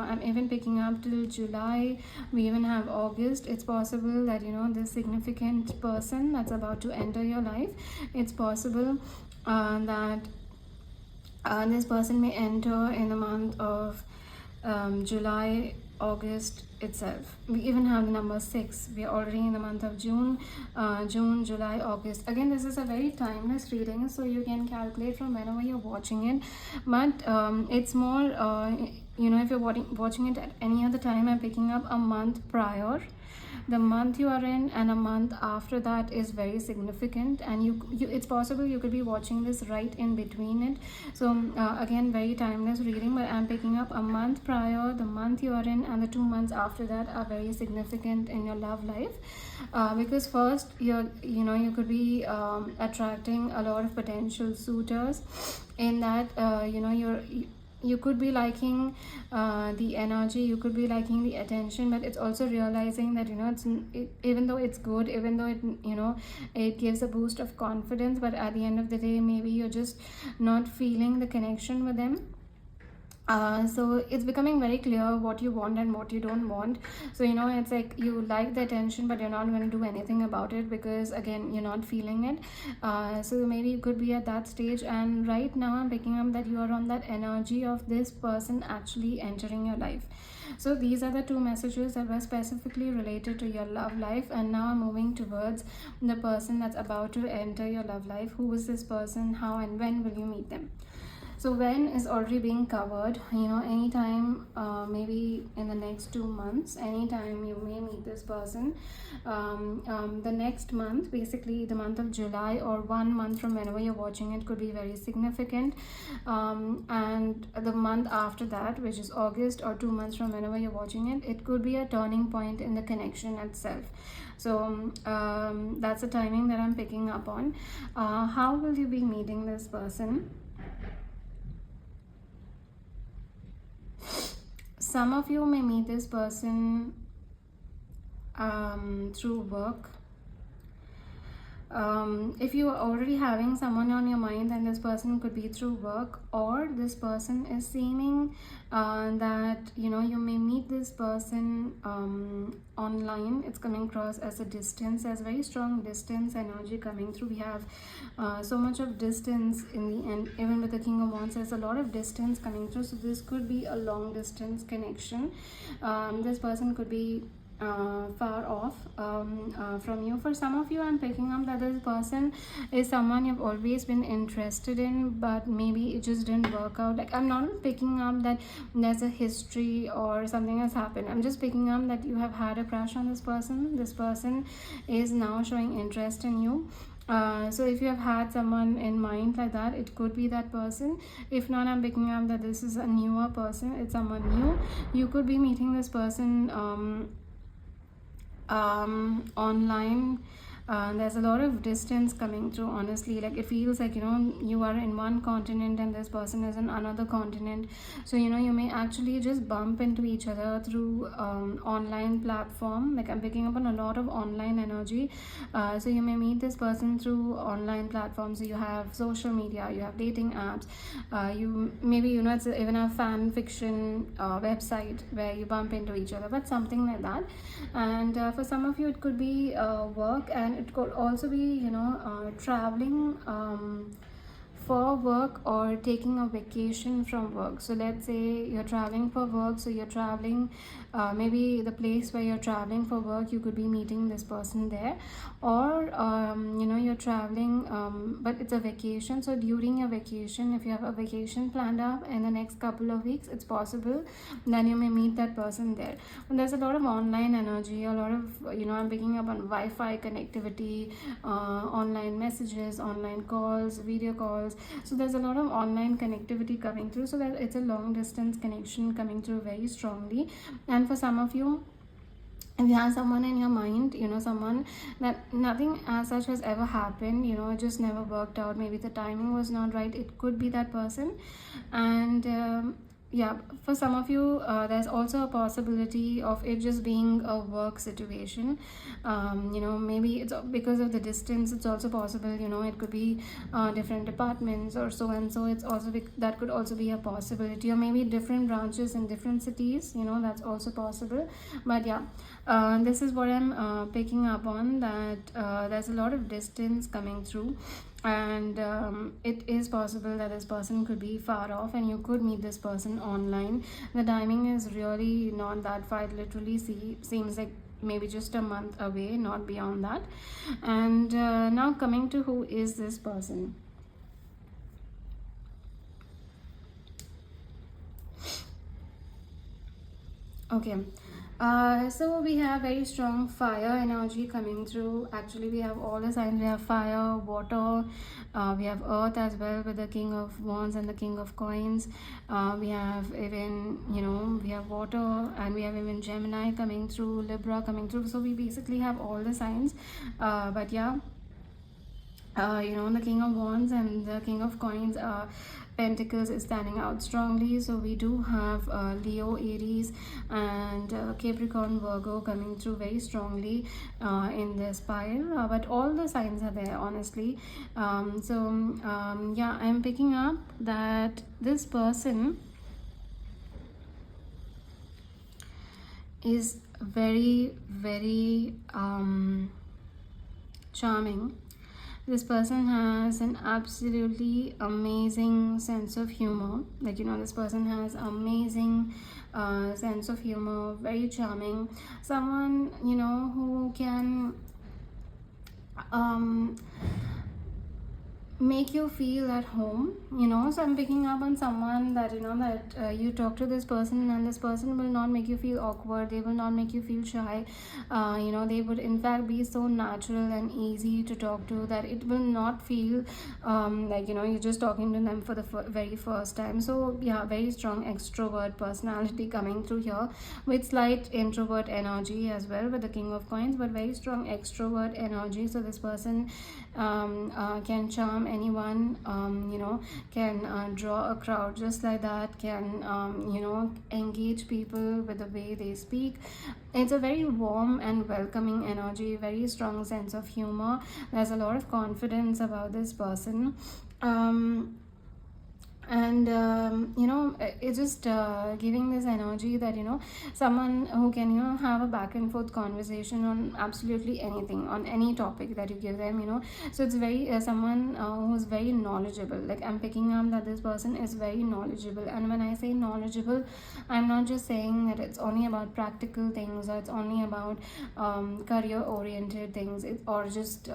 I'm even picking up till July. We even have August. It's possible that this significant person that's about to enter your life, it's possible that this person may enter in the month of July, August itself. We even have the number 6. We are already in the month of June, July, August. Again, this is a very timeless reading, so you can calculate from whenever you're watching it. But it's more, if you're watching it at any other time, I'm picking up a month prior. The month you are in and a month after that is very significant, and you it's possible you could be watching this right in between it. So again, very timeless reading, but I'm picking up a month prior, the month you are in, and the 2 months after that are very significant in your love life, because first you could be attracting a lot of potential suitors. In that you could be liking the energy, you could be liking the attention, but it's also realizing that even though it's good, even though it gives a boost of confidence, but at the end of the day, maybe you're just not feeling the connection with them. So it's becoming very clear what you want and what you don't want. So it's like you like the attention, but you're not going to do anything about it, because again, you're not feeling it. So maybe you could be at that stage, and right now I'm picking up that you are on that energy of this person actually entering your life. So these are the 2 messages that were specifically related to your love life, and now I'm moving towards the person that's about to enter your love life. Who is this person? How and when will you meet them? So when is already being covered. Anytime, maybe in the next 2 months, anytime you may meet this person. The next month, basically the month of July, or 1 month from whenever you're watching it, could be very significant. And the month after that, which is August, or 2 months from whenever you're watching it, it could be a turning point in the connection itself. So that's the timing that I'm picking up on. How will you be meeting this person? Some of you may meet this person through work. If you are already having someone on your mind, then this person could be through work, or this person is seeming that you may meet this person online. It's coming across as a distance, as very strong distance energy coming through. We have so much of distance in the end. Even with the King of Wands, there's a lot of distance coming through, so this could be a long distance connection. This person could be far off from you. For some of you, I'm picking up that this person is someone you've always been interested in, but maybe it just didn't work out. Like, I'm not picking up that there's a history or something has happened. I'm just picking up that you have had a crush on this person. This person is now showing interest in you. So if you have had someone in mind like that, it could be that person. If not, I'm picking up that this is a newer person. It's someone new. You could be meeting this person online. There's a lot of distance coming through, honestly. Like, it feels like, you are in one continent and this person is in another continent. So you may actually just bump into each other through online platform. Like, I'm picking up on a lot of online energy. So you may meet this person through online platforms. So you have social media, you have dating apps, you maybe it's even a fan fiction website where you bump into each other, but something like that. And for some of you, it could be work, and it could also be traveling for work or taking a vacation from work. So let's say you're traveling for work, so you're traveling, maybe the place where you're traveling for work, you could be meeting this person there. Or you're traveling, but it's a vacation. So during your vacation, if you have a vacation planned up in the next couple of weeks, it's possible then you may meet that person there. And there's a lot of online energy, a lot of I'm picking up on Wi-Fi connectivity, online messages, online calls, video calls. So there's a lot of online connectivity coming through, so that it's a long distance connection coming through very strongly. And for some of you, if you have someone in your mind, someone that nothing as such has ever happened, it just never worked out, maybe the timing was not right, it could be that person. And yeah, for some of you, there's also a possibility of it just being a work situation. Maybe it's because of the distance. It's also possible, it could be different departments or so and so. It's also that could also be a possibility, or maybe different branches in different cities. That's also possible. But yeah, this is what I'm picking up on, that there's a lot of distance coming through. And it is possible that this person could be far off and you could meet this person online. The timing is really not that far. It literally seems like maybe just a month away, not beyond that. And now coming to who is this person. Okay, so we have very strong fire energy coming through. Actually, we have all the signs. We have fire, water, we have earth as well, with the King of Wands and the King of Coins. We have even, we have water, and we have even Gemini coming through, Libra coming through. So we basically have all the signs. But yeah, the King of Wands and the King of Coins, Pentacles is standing out strongly. So we do have Leo, Aries, and Capricorn, Virgo coming through very strongly in this pile. But all the signs are there, honestly. Yeah, I'm picking up that this person is very, very charming. This person has an absolutely amazing sense of humor. Like, this person has amazing sense of humor, very charming. Someone, who can make you feel at home. So I'm picking up on someone that you talk to this person, and this person will not make you feel awkward, they will not make you feel shy. They would in fact be so natural and easy to talk to, that it will not feel like you're just talking to them for the very first time. So yeah, very strong extrovert personality coming through here, with slight introvert energy as well with the King of Coins, but very strong extrovert energy. So this person can charm anyone, can draw a crowd just like that, can engage people with the way they speak. It's a very warm and welcoming energy, very strong sense of humor. There's a lot of confidence about this person. And it's just giving this energy that someone who can have a back and forth conversation on absolutely anything, on any topic that you give them. So it's very someone who's very knowledgeable. Like, I'm picking up that this person is very knowledgeable, and when I say knowledgeable, I'm not just saying that it's only about practical things, or it's only about career oriented things, or just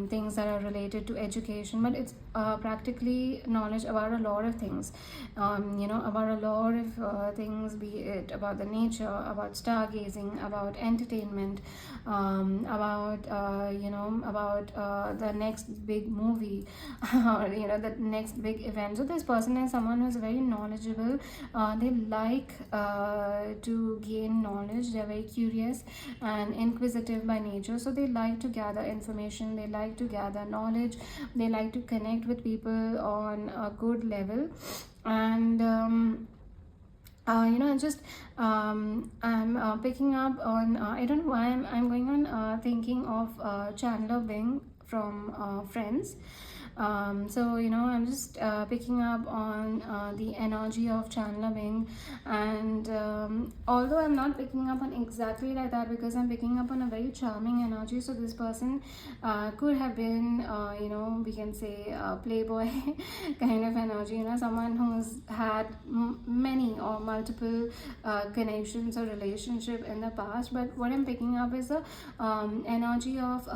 things that are related to education, but it's practically knowledge about a lot of things, about a lot of things, be it about the nature, about stargazing, about entertainment, about the next big movie, or the next big event. So this person is someone who's very knowledgeable. They like to gain knowledge. They're very curious and inquisitive by nature, so they like to gather information, they like to gather knowledge, they like to connect with people on a good level. And just I'm picking up on I don't know why I'm going on thinking of Chandler Bing from Friends. So I'm just picking up on the energy of Chandler Bing. And although I'm not picking up on exactly like that, because I'm picking up on a very charming energy, so this person could have been we can say playboy kind of energy, someone who's had many or multiple connections or relationship in the past. But what I'm picking up is the energy of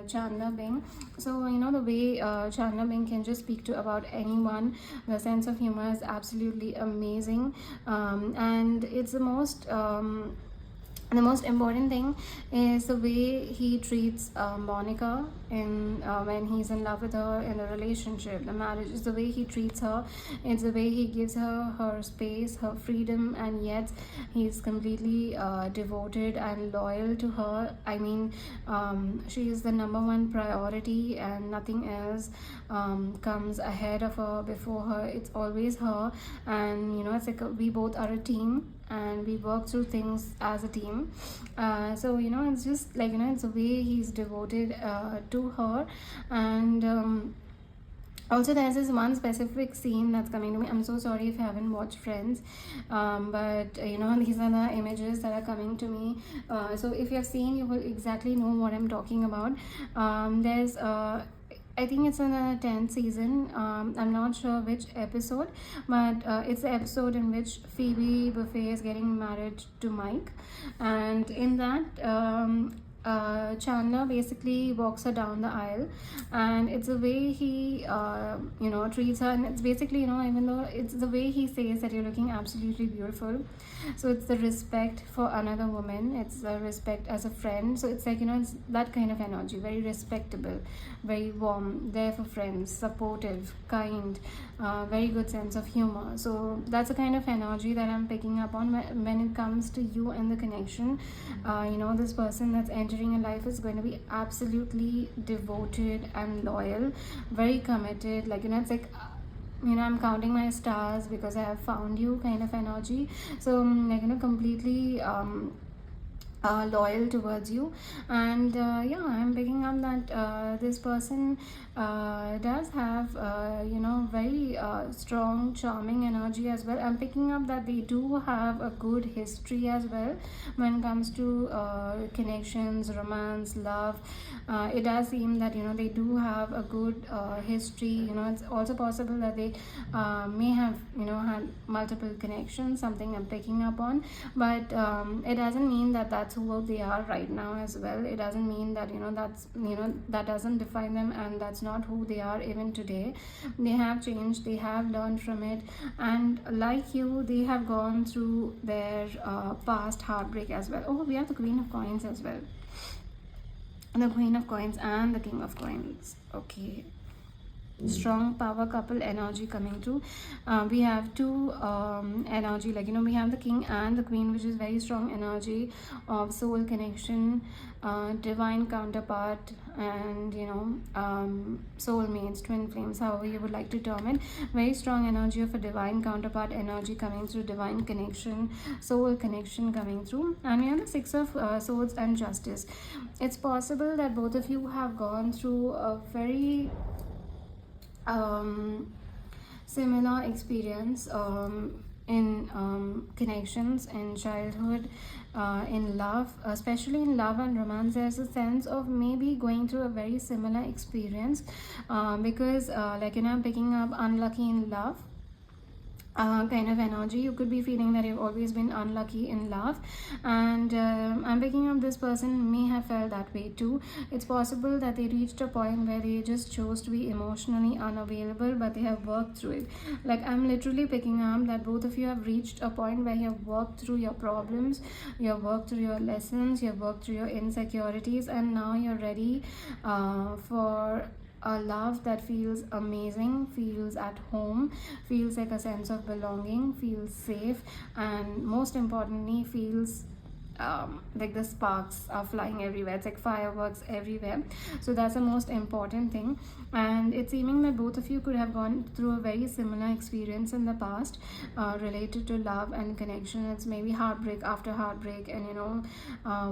Chandler Bing. So the way Chandler Bing can just speak to about anyone. The sense of humor is absolutely amazing, and it's the most important thing is the way he treats Monica in when he's in love with her in the relationship, the marriage. Is the way he treats her. It's the way he gives her space, her freedom, and yet he's completely devoted and loyal to her. I mean, she is the number one priority, and nothing else comes ahead of her, before her. It's always her. And it's like we both are a team, and we work through things as a team. So it's just like it's the way he's devoted to her. And also, there's this one specific scene that's coming to me. I'm so sorry if you haven't watched Friends, but these are the images that are coming to me. So if you have seen, you will exactly know what I'm talking about. There's I think it's in the 10th season. I'm not sure which episode, but it's the episode in which Phoebe Buffay is getting married to Mike. And in that, Chandler basically walks her down the aisle, and it's the way he treats her. And it's basically even though it's the way he says that you're looking absolutely beautiful. So it's the respect for another woman, it's the respect as a friend. So it's like it's that kind of energy, very respectable, very warm, there for friends, supportive, kind, very good sense of humor. So that's the kind of energy that I'm picking up on when it comes to you and the connection. This person that's entering your life is going to be absolutely devoted and loyal, very committed. Like it's like I'm counting my stars because I have found you kind of energy. So completely loyal towards you. And I'm picking up that this person does have very strong charming energy as well. I'm picking up that they do have a good history as well when it comes to connections, romance, love. It does seem that they do have a good history. It's also possible that they may have had multiple connections, something I'm picking up on. But it doesn't mean that that's who they are right now as well. It doesn't mean that that's that doesn't define them, and that's not who they are even today. They have changed, they have learned from it, and like you, they have gone through their past heartbreak as well. Oh, we have the Queen of Coins as well, the Queen of Coins and the King of Coins. Okay, strong power couple energy coming through. We have two energy, like we have the King and the Queen, which is very strong energy of soul connection, divine counterpart, and soulmates, twin flames, however you would like to term it. Very strong energy of a divine counterpart energy coming through, divine connection, soul connection coming through. And we have the Six of Swords and Justice. It's possible that both of you have gone through a very similar experience in connections in childhood, in love, especially in love and romance. There's a sense of maybe going through a very similar experience, because I'm picking up unlucky in love kind of energy. You could be feeling that you've always been unlucky in love, and I'm picking up this person may have felt that way too. It's possible that they reached a point where they just chose to be emotionally unavailable, but they have worked through it. Like, I'm literally picking up that both of you have reached a point where you have worked through your problems, you have worked through your lessons, you have worked through your insecurities, and now you're ready for a love that feels amazing, feels at home, feels like a sense of belonging, feels safe, and most importantly, feels like the sparks are flying everywhere. It's like fireworks everywhere. So that's the most important thing. And it's seeming that both of you could have gone through a very similar experience in the past, related to love and connection. It's maybe heartbreak after heartbreak, and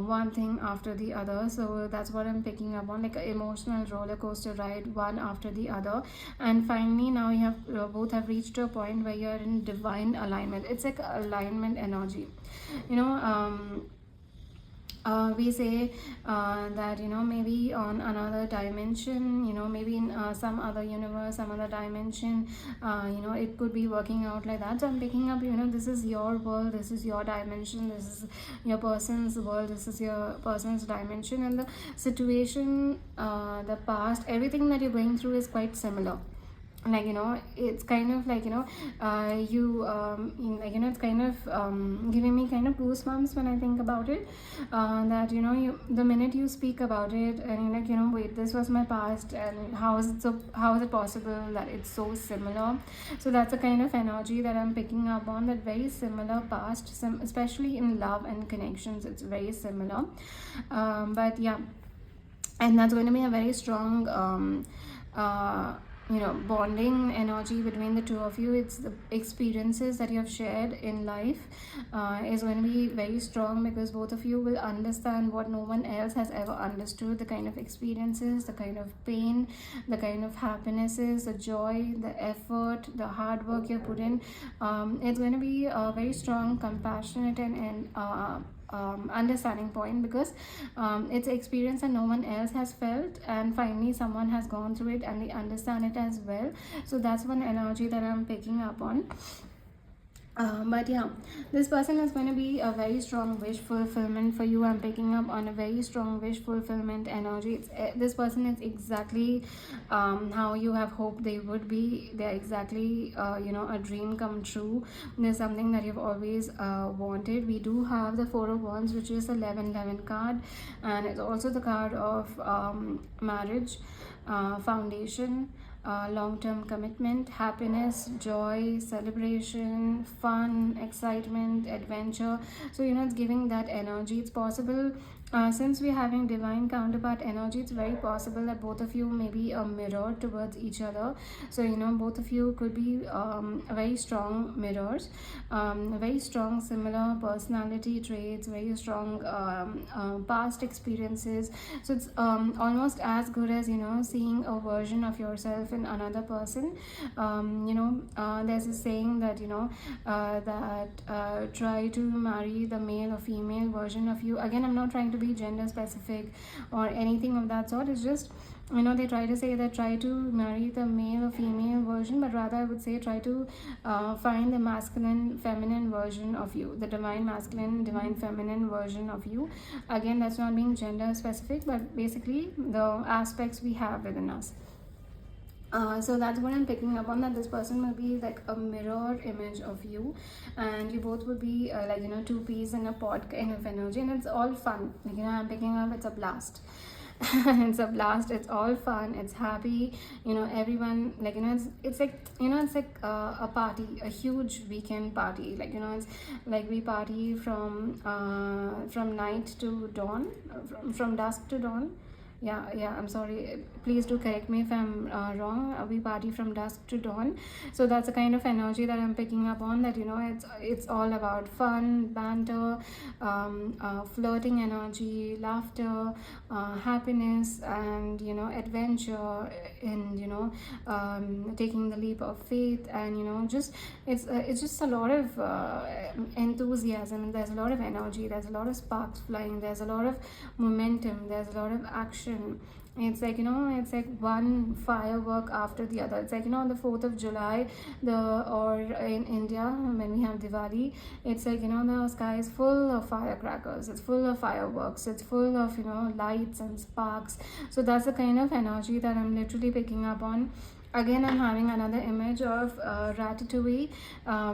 one thing after the other. So that's what I'm picking up on, like an emotional roller coaster ride, one after the other. And finally, now you have both have reached a point where you're in divine alignment. It's like alignment energy. We say that maybe on another dimension, maybe in some other universe, some other dimension, it could be working out like that. So I'm picking up, this is your world, this is your dimension, this is your person's world, this is your person's dimension, and the situation, the past, everything that you're going through is quite similar. It's kind of like it's kind of giving me kind of goosebumps when I think about it, that the minute you speak about it, and you're like, wait, this was my past, and how is it possible that it's so similar? So that's the kind of energy that I'm picking up on, that very similar past, especially in love and connections, it's very similar. But yeah, and that's going to be a very strong bonding energy between the two of you. It's the experiences that you have shared in life is going to be very strong, because both of you will understand what no one else has ever understood, the kind of experiences, the kind of pain, the kind of happinesses, the joy, the effort, the hard work you put in. It's going to be a very strong, compassionate, and understanding point, because it's an experience that no one else has felt, and finally someone has gone through it and they understand it as well. So that's one energy that I'm picking up on. But yeah, this person is going to be a very strong wish fulfillment for you. I'm picking up on a very strong wish fulfillment energy. This person is exactly how you have hoped they would be. They're exactly a dream come true. There's something that you've always wanted. We do have the Four of Wands, which is the 11-11 card, and it's also the card of marriage, foundation, long-term commitment, happiness, joy, celebration, fun, excitement, adventure. So it's giving that energy. It's possible, since we're having divine counterpart energy, it's very possible that both of you may be a mirror towards each other. So both of you could be very strong mirrors, very strong similar personality traits, very strong past experiences. So it's almost as good as seeing a version of yourself in another person. There's a saying that try to marry the male or female version of you. Again, I'm not trying to be gender specific or anything of that sort. It's just they try to say that try to marry the male or female version, but rather I would say try to find the masculine feminine version of you, the divine masculine divine feminine version of you. Again, that's not being gender specific, but basically the aspects we have within us. So that's what I'm picking up on, that this person will be like a mirror image of you, and you both will be two peas in a pod kind of energy, and it's all fun. I'm picking up, it's a blast. It's a blast, it's all fun, it's happy, everyone, it's like it's like a party, a huge weekend party, it's like we party from night to dawn, from dusk to dawn, Yeah, I'm sorry, please do correct me if I'm wrong. We party from dusk to dawn. So that's the kind of energy that I'm picking up on, that it's all about fun, banter, flirting energy, laughter, happiness, and adventure, and taking the leap of faith, and just it's just a lot of enthusiasm. There's a lot of energy, there's a lot of sparks flying, there's a lot of momentum, there's a lot of action. It's like it's like one firework after the other. It's like on the 4th of July, or in India when we have Diwali, it's like the sky is full of firecrackers, it's full of fireworks, it's full of lights and sparks. So that's the kind of energy that I'm literally picking up on. Again, I'm having another image of Ratatouille,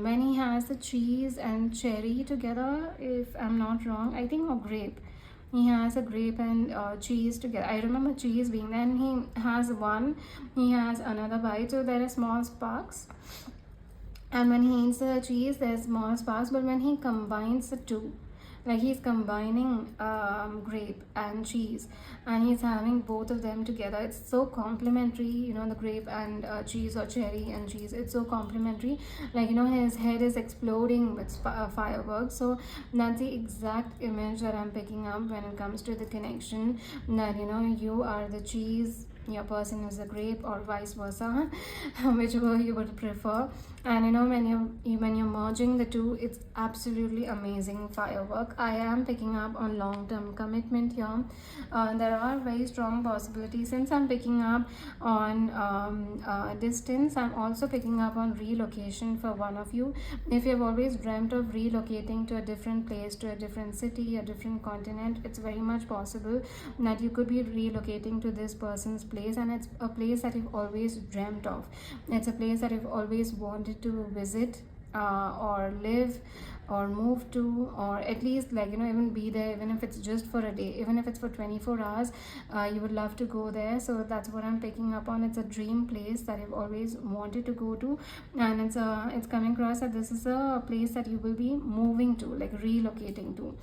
when he has the cheese and cherry together, if I'm not wrong, I think, or grape. He has a grape and cheese together. I remember cheese being there, and he has one, he has another bite, so there are small sparks. And when he eats the cheese, there's small sparks, but when he combines the two, like he's combining grape and cheese, and he's having both of them together, it's so complementary. The grape and cheese, or cherry and cheese, it's so complementary. Like his head is exploding with fireworks. So that's the exact image that I'm picking up when it comes to the connection, that you are the cheese, your person is a grape, or vice versa, whichever you would prefer. And when you're merging the two, it's absolutely amazing firework. I am picking up on long-term commitment here. There are very strong possibilities. Since I'm picking up on distance, I'm also picking up on relocation for one of you. If you've always dreamt of relocating to a different place, to a different city, a different continent, it's very much possible that you could be relocating to this person's place, and it's a place that you've always dreamt of. It's a place that you've always wanted to visit, or live, or move to, or at least even be there, even if it's just for a day, even if it's for 24 hours, you would love to go there. So that's what I'm picking up on. It's a dream place that you've always wanted to go to, and it's coming across that this is a place that you will be moving to, like relocating to.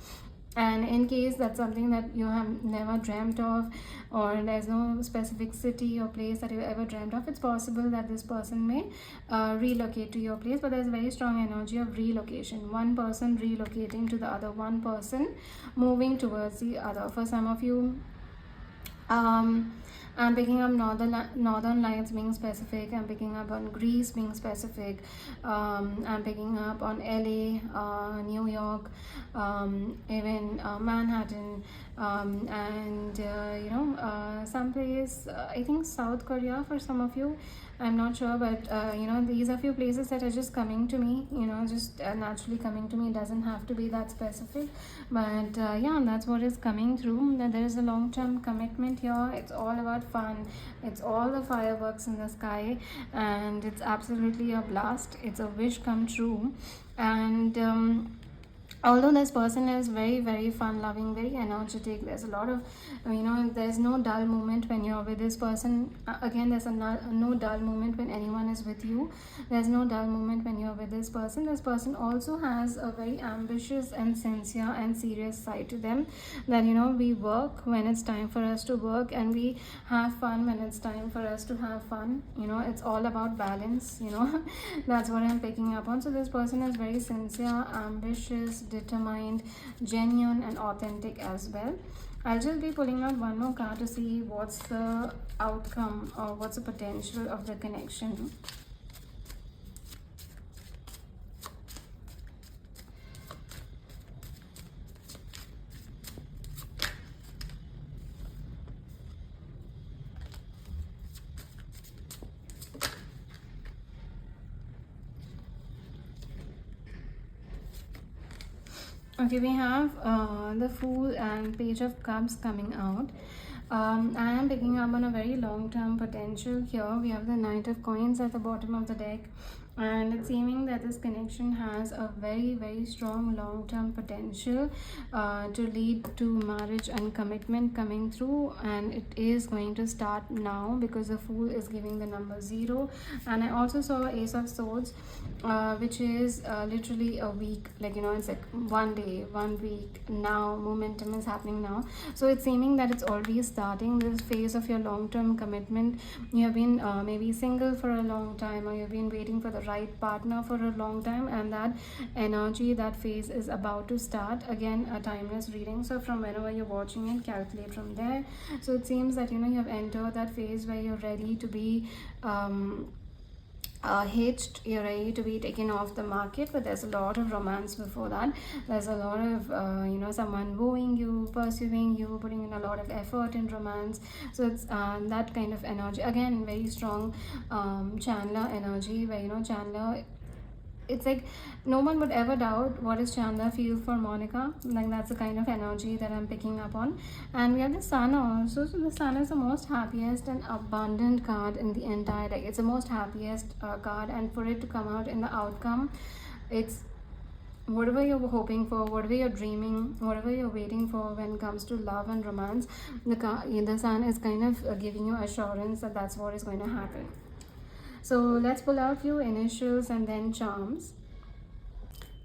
And in case that's something that you have never dreamt of, or there's no specific city or place that you ever dreamt of, it's possible that this person may relocate to your place. But there's a very strong energy of relocation, one person relocating to the other, one person moving towards the other. For some of you, I'm picking up northern lights being specific. I'm picking up on Greece being specific. I'm picking up on LA, New York, even Manhattan, and someplace, I think South Korea for some of you. I'm not sure, but these are few places that are just coming to me, just naturally coming to me. It doesn't have to be that specific, but yeah, that's what is coming through, that there is a long-term commitment here. It's all about fun, it's all the fireworks in the sky, and it's absolutely a blast. It's a wish come true. And although this person is very, very fun loving, very energetic, there's a lot of there's no dull moment when you're with this person. Again, there's no dull moment when anyone is with you. There's no dull moment when you're with this person. This person also has a very ambitious and sincere and serious side to them, that we work when it's time for us to work, and we have fun when it's time for us to have fun. It's all about balance. That's what I'm picking up on. So this person is very sincere, ambitious, determined, genuine, and authentic as well. I'll just be pulling out one more card to see what's the outcome, or what's the potential of the connection. Okay, we have the Fool and Page of Cups coming out. I am picking up on a very long-term potential here. We have the Knight of Coins at the bottom of the deck, and it's seeming that this connection has a very strong long-term potential to lead to marriage and commitment coming through, and it is going to start now because the Fool is giving the number 0. And I also saw Ace of Swords, which is literally a week, like, you know, it's like 1 day, 1 week. Now momentum is happening now, so it's seeming that it's already starting this phase of your long-term commitment. You have been maybe single for a long time, or you've been waiting for the right partner for a long time, and that energy, that phase is about to start. Again, a timeless reading, so from whenever you're watching it, calculate from there. So it seems that, you know, you have entered that phase where you're ready to be hitched, you're ready to be taken off the market, but there's a lot of romance before that. There's a lot of you know, someone wooing you, pursuing you, putting in a lot of effort in romance. So it's that kind of energy. Again, very strong Chandler energy, where, you know, Chandler, it's like no one would ever doubt what is Chandler feel for Monica. Like, that's the kind of energy that I'm picking up on. And we have the Sun also. So the Sun is the most happiest and abundant card in the entire deck. It's the most happiest card, and for it to come out in the outcome, it's whatever you're hoping for, whatever you're dreaming, whatever you're waiting for when it comes to love and romance, the Sun is kind of giving you assurance that that's what is going to happen. So let's pull out few initials and then charms.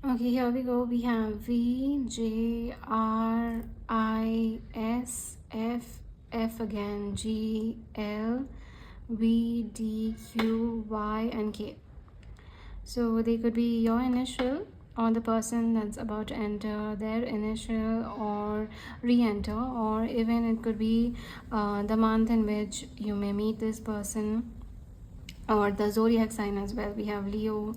Okay, here we go. We have V, J, R, I, S, F, F again, G, L, V, D, Q, Y, and K. So they could be your initial, or the person that's about to enter, their initial, or re-enter, or even it could be the month in which you may meet this person, or the zodiac sign as well. We have Leo,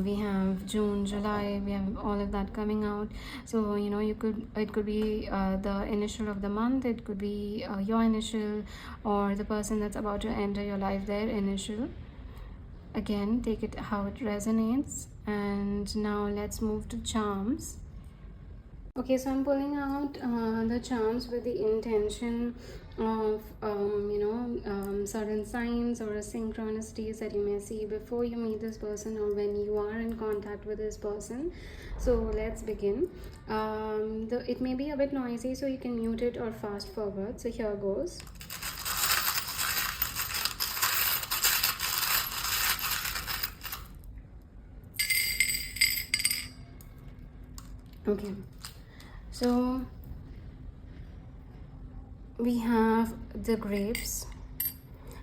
we have June, July, we have all of that coming out. So, you know, it could be the initial of the month, it could be your initial, or the person that's about to enter your life, their initial. Again, take it how it resonates. And now let's move to charms. Okay, so I'm pulling out the charms with the intention of certain signs or synchronicities that you may see before you meet this person, or when you are in contact with this person. So let's begin. It may be a bit noisy, so you can mute it or fast forward. So here goes. Okay, so we have the grapes.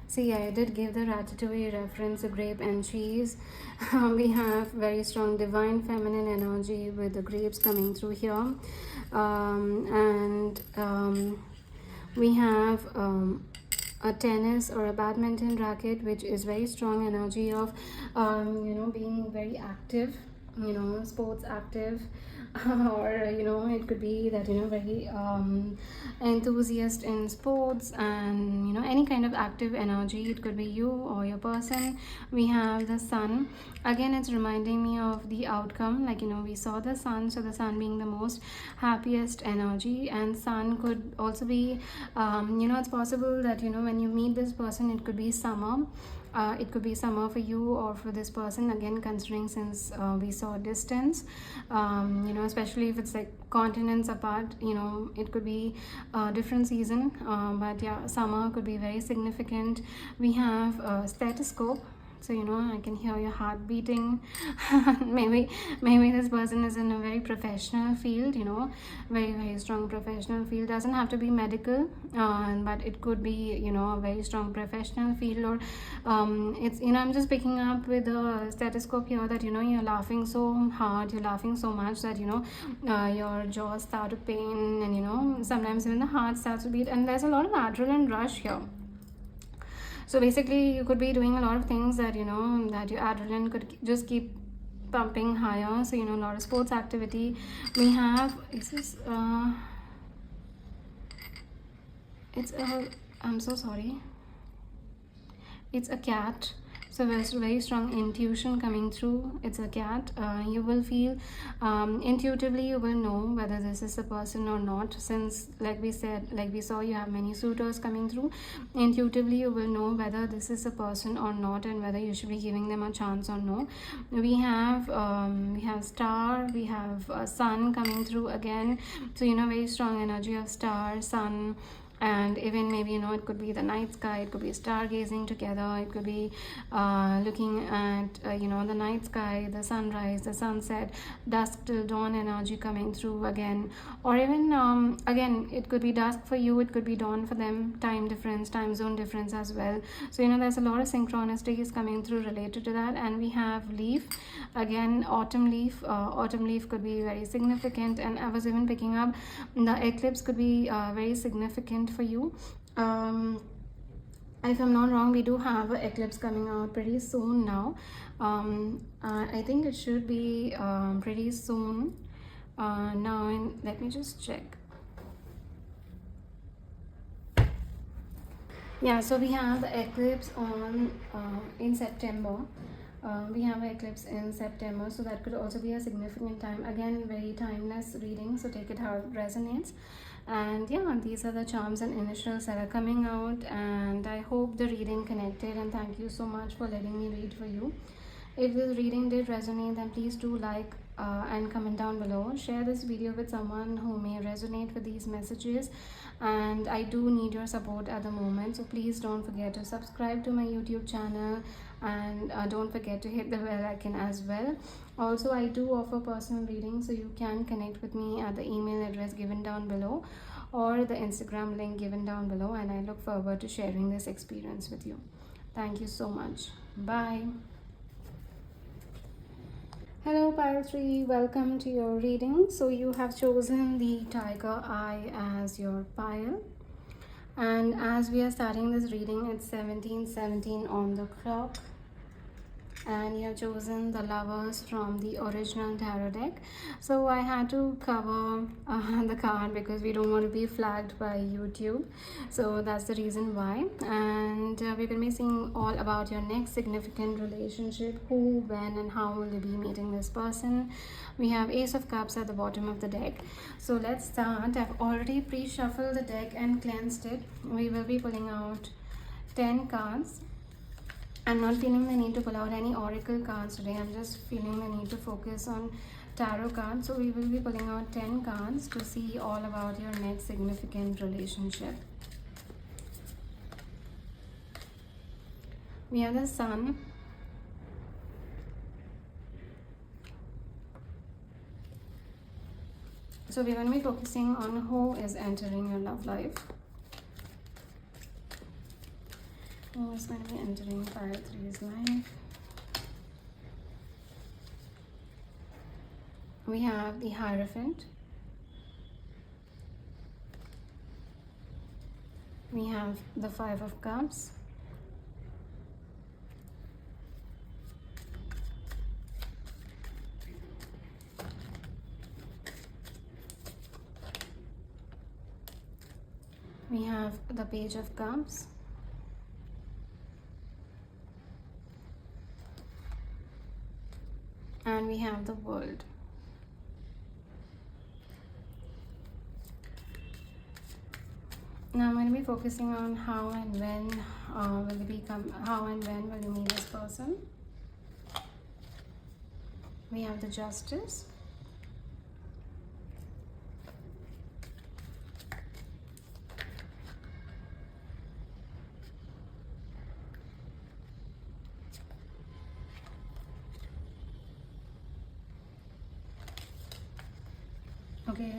See, I did give the Ratatouille reference, a grape and cheese. We have very strong divine feminine energy with the grapes coming through here. We have a tennis or a badminton racket, which is very strong energy of being very active, sports active. Or it could be that very enthusiast in sports, and any kind of active energy. It could be you or your person. We have the Sun. Again, it's reminding me of the outcome, like we saw the Sun, so the Sun being the most happiest energy. And Sun could also be it's possible that when you meet this person, it could be summer. It could be summer for you or for this person, again considering since we saw distance, especially if it's like continents apart. It could be a different season, but yeah, summer could be very significant. We have a stethoscope, so I can hear your heart beating. maybe this person is in a very professional field, very strong professional field. Doesn't have to be medical, but it could be a very strong professional field. Or it's I'm just picking up with the stethoscope here that you're laughing so hard, you're laughing so much that your jaws start to pain, and sometimes even the heart starts to beat, and there's a lot of adrenaline rush here. So basically, you could be doing a lot of things that that your adrenaline could just keep pumping higher. So a lot of sports activity. We have I'm so sorry. It's a cat. So there's very strong intuition coming through. It's a cat. You will feel intuitively, you will know whether this is a person or not, since like we said, like we saw, you have many suitors coming through. Intuitively you will know whether this is a person or not, and whether you should be giving them a chance or no. We have star, we have sun coming through again. So very strong energy of star, sun, and even maybe it could be the night sky, it could be stargazing together, it could be looking at the night sky, the sunrise, the sunset, dusk till dawn energy coming through again. Or even again, it could be dusk for you, it could be dawn for them, time difference, time zone difference as well. So there's a lot of synchronicities coming through related to that. And we have leaf again, autumn leaf. Autumn leaf could be very significant, and I was even picking up the eclipse could be very significant for you. If I'm not wrong, we do have an eclipse coming out pretty soon now. I think it should be pretty soon now. Let me just check. Yeah, so we have the eclipse on in September. We have an eclipse in September, so that could also be a significant time. Again, very timeless reading, so take it how it resonates. And yeah, these are the charms and initials that are coming out, and I hope the reading connected, and thank you so much for letting me read for you. If this reading did resonate, then please do like and comment down below. Share this video with someone who may resonate with these messages, and I do need your support at the moment, so please don't forget to subscribe to my YouTube channel, and don't forget to hit the bell icon as well. Also, I do offer personal readings, so you can connect with me at the email address given down below or the Instagram link given down below, and I look forward to sharing this experience with you. Thank you so much. Bye. Hello pile 3, welcome to your reading. So you have chosen the tiger eye as your pile, and as we are starting this reading, it's 17:17 on the clock, and you have chosen the lovers from the original tarot deck. So I had to cover the card because we don't want to be flagged by YouTube, so that's the reason why. And we're going to be seeing all about your next significant relationship, who, when, and how will you be meeting this person. We have Ace of Cups at the bottom of the deck. So let's start. I've already pre-shuffled the deck and cleansed it. We will be pulling out 10 cards. I'm not feeling the need to pull out any oracle cards today. I'm just feeling the need to focus on tarot cards. So we will be pulling out 10 cards to see all about your next significant relationship. We have the Sun. So we're going to be focusing on who is entering your love life. Who is going to be entering pile 3's life? We have the Hierophant. We have the Five of Cups. We have the Page of Cups. And we have the World. Now I'm going to be focusing on how and when will you meet this person. We have the Justice. Okay,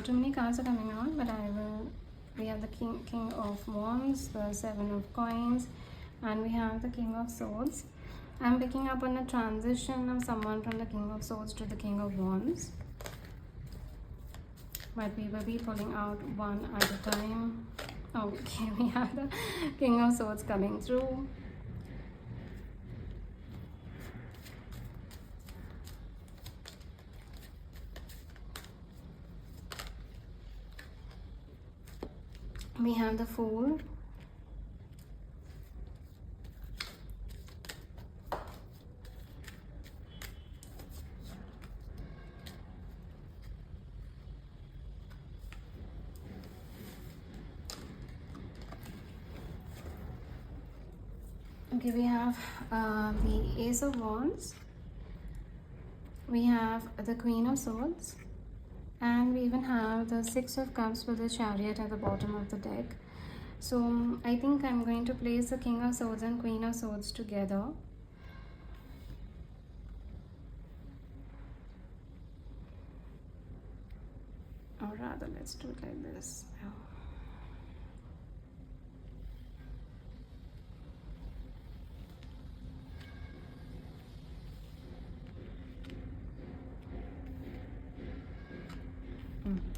too many cards are coming out, but we have the King of Wands, the Seven of Coins, and we have the King of Swords. I'm picking up on a transition of someone from the King of Swords to the King of Wands, but we will be pulling out one at a time. Okay, we have the King of Swords coming through. We have the Fool. Okay, we have the Ace of Wands, we have the Queen of Swords, and we even have the Six of Cups with the Chariot at the bottom of the deck. So I think I'm going to place the King of Swords and Queen of Swords together. Or rather, let's do it like this.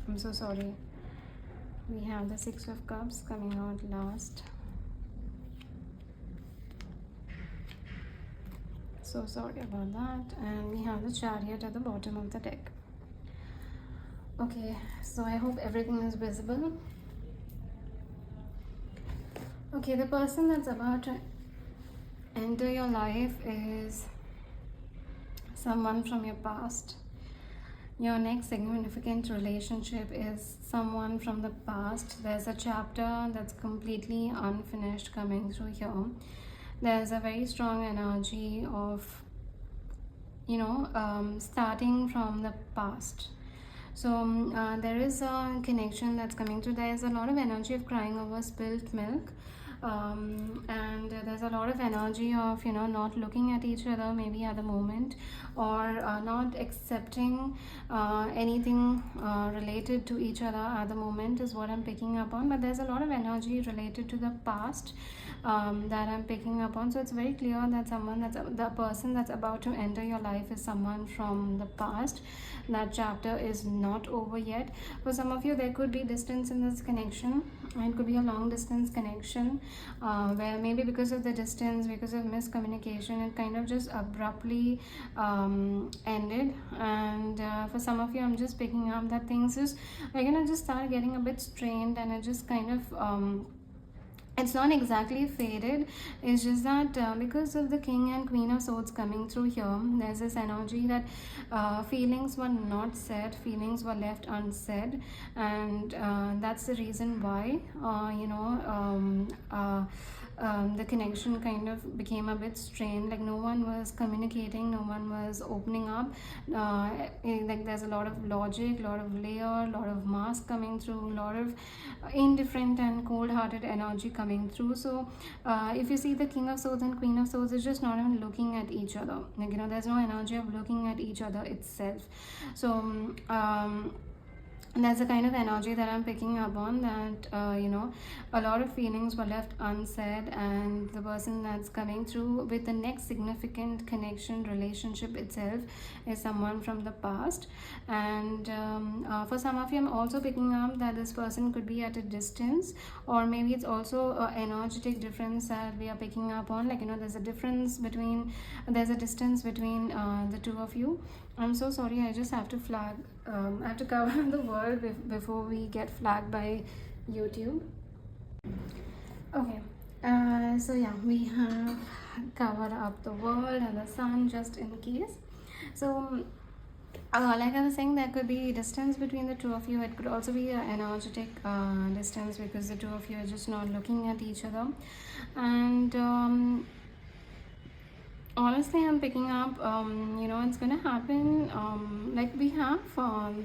I'm so sorry. We have the Six of Cups coming out last. So sorry about that. And we have the Chariot at the bottom of the deck. Okay, so I hope everything is visible. Okay, the person that's about to enter your life is someone from your past. Your next significant relationship is someone from the past. There's a chapter that's completely unfinished coming through here. There's a very strong energy of, starting from the past. So there is a connection that's coming through. There's a lot of energy of crying over spilt milk. And there's a lot of energy of not looking at each other maybe at the moment, or not accepting anything related to each other at the moment is what I'm picking up on. But there's a lot of energy related to the past that I'm picking up on. So it's very clear that the person that's about to enter your life is someone from the past. That chapter is not over yet. For some of you, there could be distance in this connection. It could be a long distance connection where maybe because of the distance, because of miscommunication, it kind of just abruptly ended. And for some of you, I'm just picking up that things are gonna just start getting a bit strained, and it just kind of it's not exactly faded. It's just that because of the King and Queen of Swords coming through here, there's this energy that feelings were not said, feelings were left unsaid, and that's the reason why the connection kind of became a bit strained. Like no one was communicating, no one was opening up. Like there's a lot of logic, a lot of layer, a lot of mask coming through, a lot of indifferent and cold-hearted energy coming through. So if you see the King of Swords and Queen of Swords is just not even looking at each other. Like there's no energy of looking at each other itself. So that's the kind of energy that I'm picking up on, that a lot of feelings were left unsaid, and the person that's coming through with the next significant connection relationship itself is someone from the past. And for some of you, I'm also picking up that this person could be at a distance, or maybe it's also an energetic difference that we are picking up on. Like there's a distance between the two of you. I'm so sorry, I just have to flag. I have to cover the word before we get flagged by YouTube. Okay, so yeah, we have covered up the world and the sun just in case. So like I was saying, there could be distance between the two of you. It could also be an energetic distance because the two of you are just not looking at each other. And honestly, I'm picking up it's gonna happen. Like we have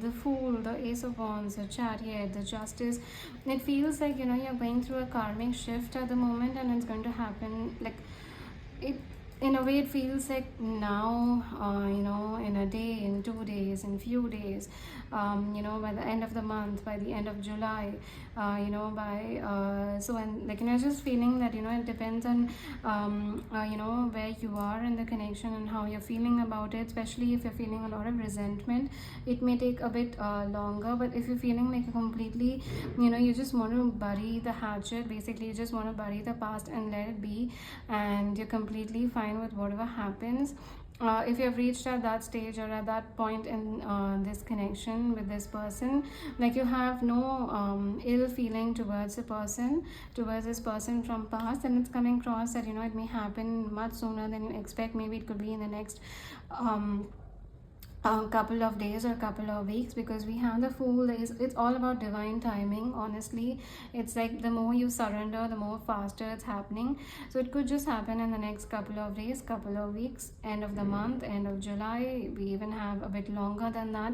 the Fool, the Ace of Wands, the Chariot, the Justice. It feels like you're going through a karmic shift at the moment, and it's going to happen. Like it, in a way, it feels like now, in a day, in 2 days, in few days, by the end of the month, by the end of July, just feeling that it depends on where you are in the connection and how you're feeling about it. Especially if you're feeling a lot of resentment, it may take a bit longer. But if you're feeling like completely, you just want to bury the hatchet, basically you just want to bury the past and let it be, and you're completely fine with whatever happens. If you have reached at that stage or at that point in this connection with this person, like you have no ill feeling towards this person from past, and it's coming across that it may happen much sooner than you expect. Maybe it could be in the next a couple of days or couple of weeks, because we have the Fool. It's all about divine timing, honestly. It's like the more you surrender, the more faster it's happening. So it could just happen in the next couple of days, couple of weeks, end of the month, end of July. We even have a bit longer than that,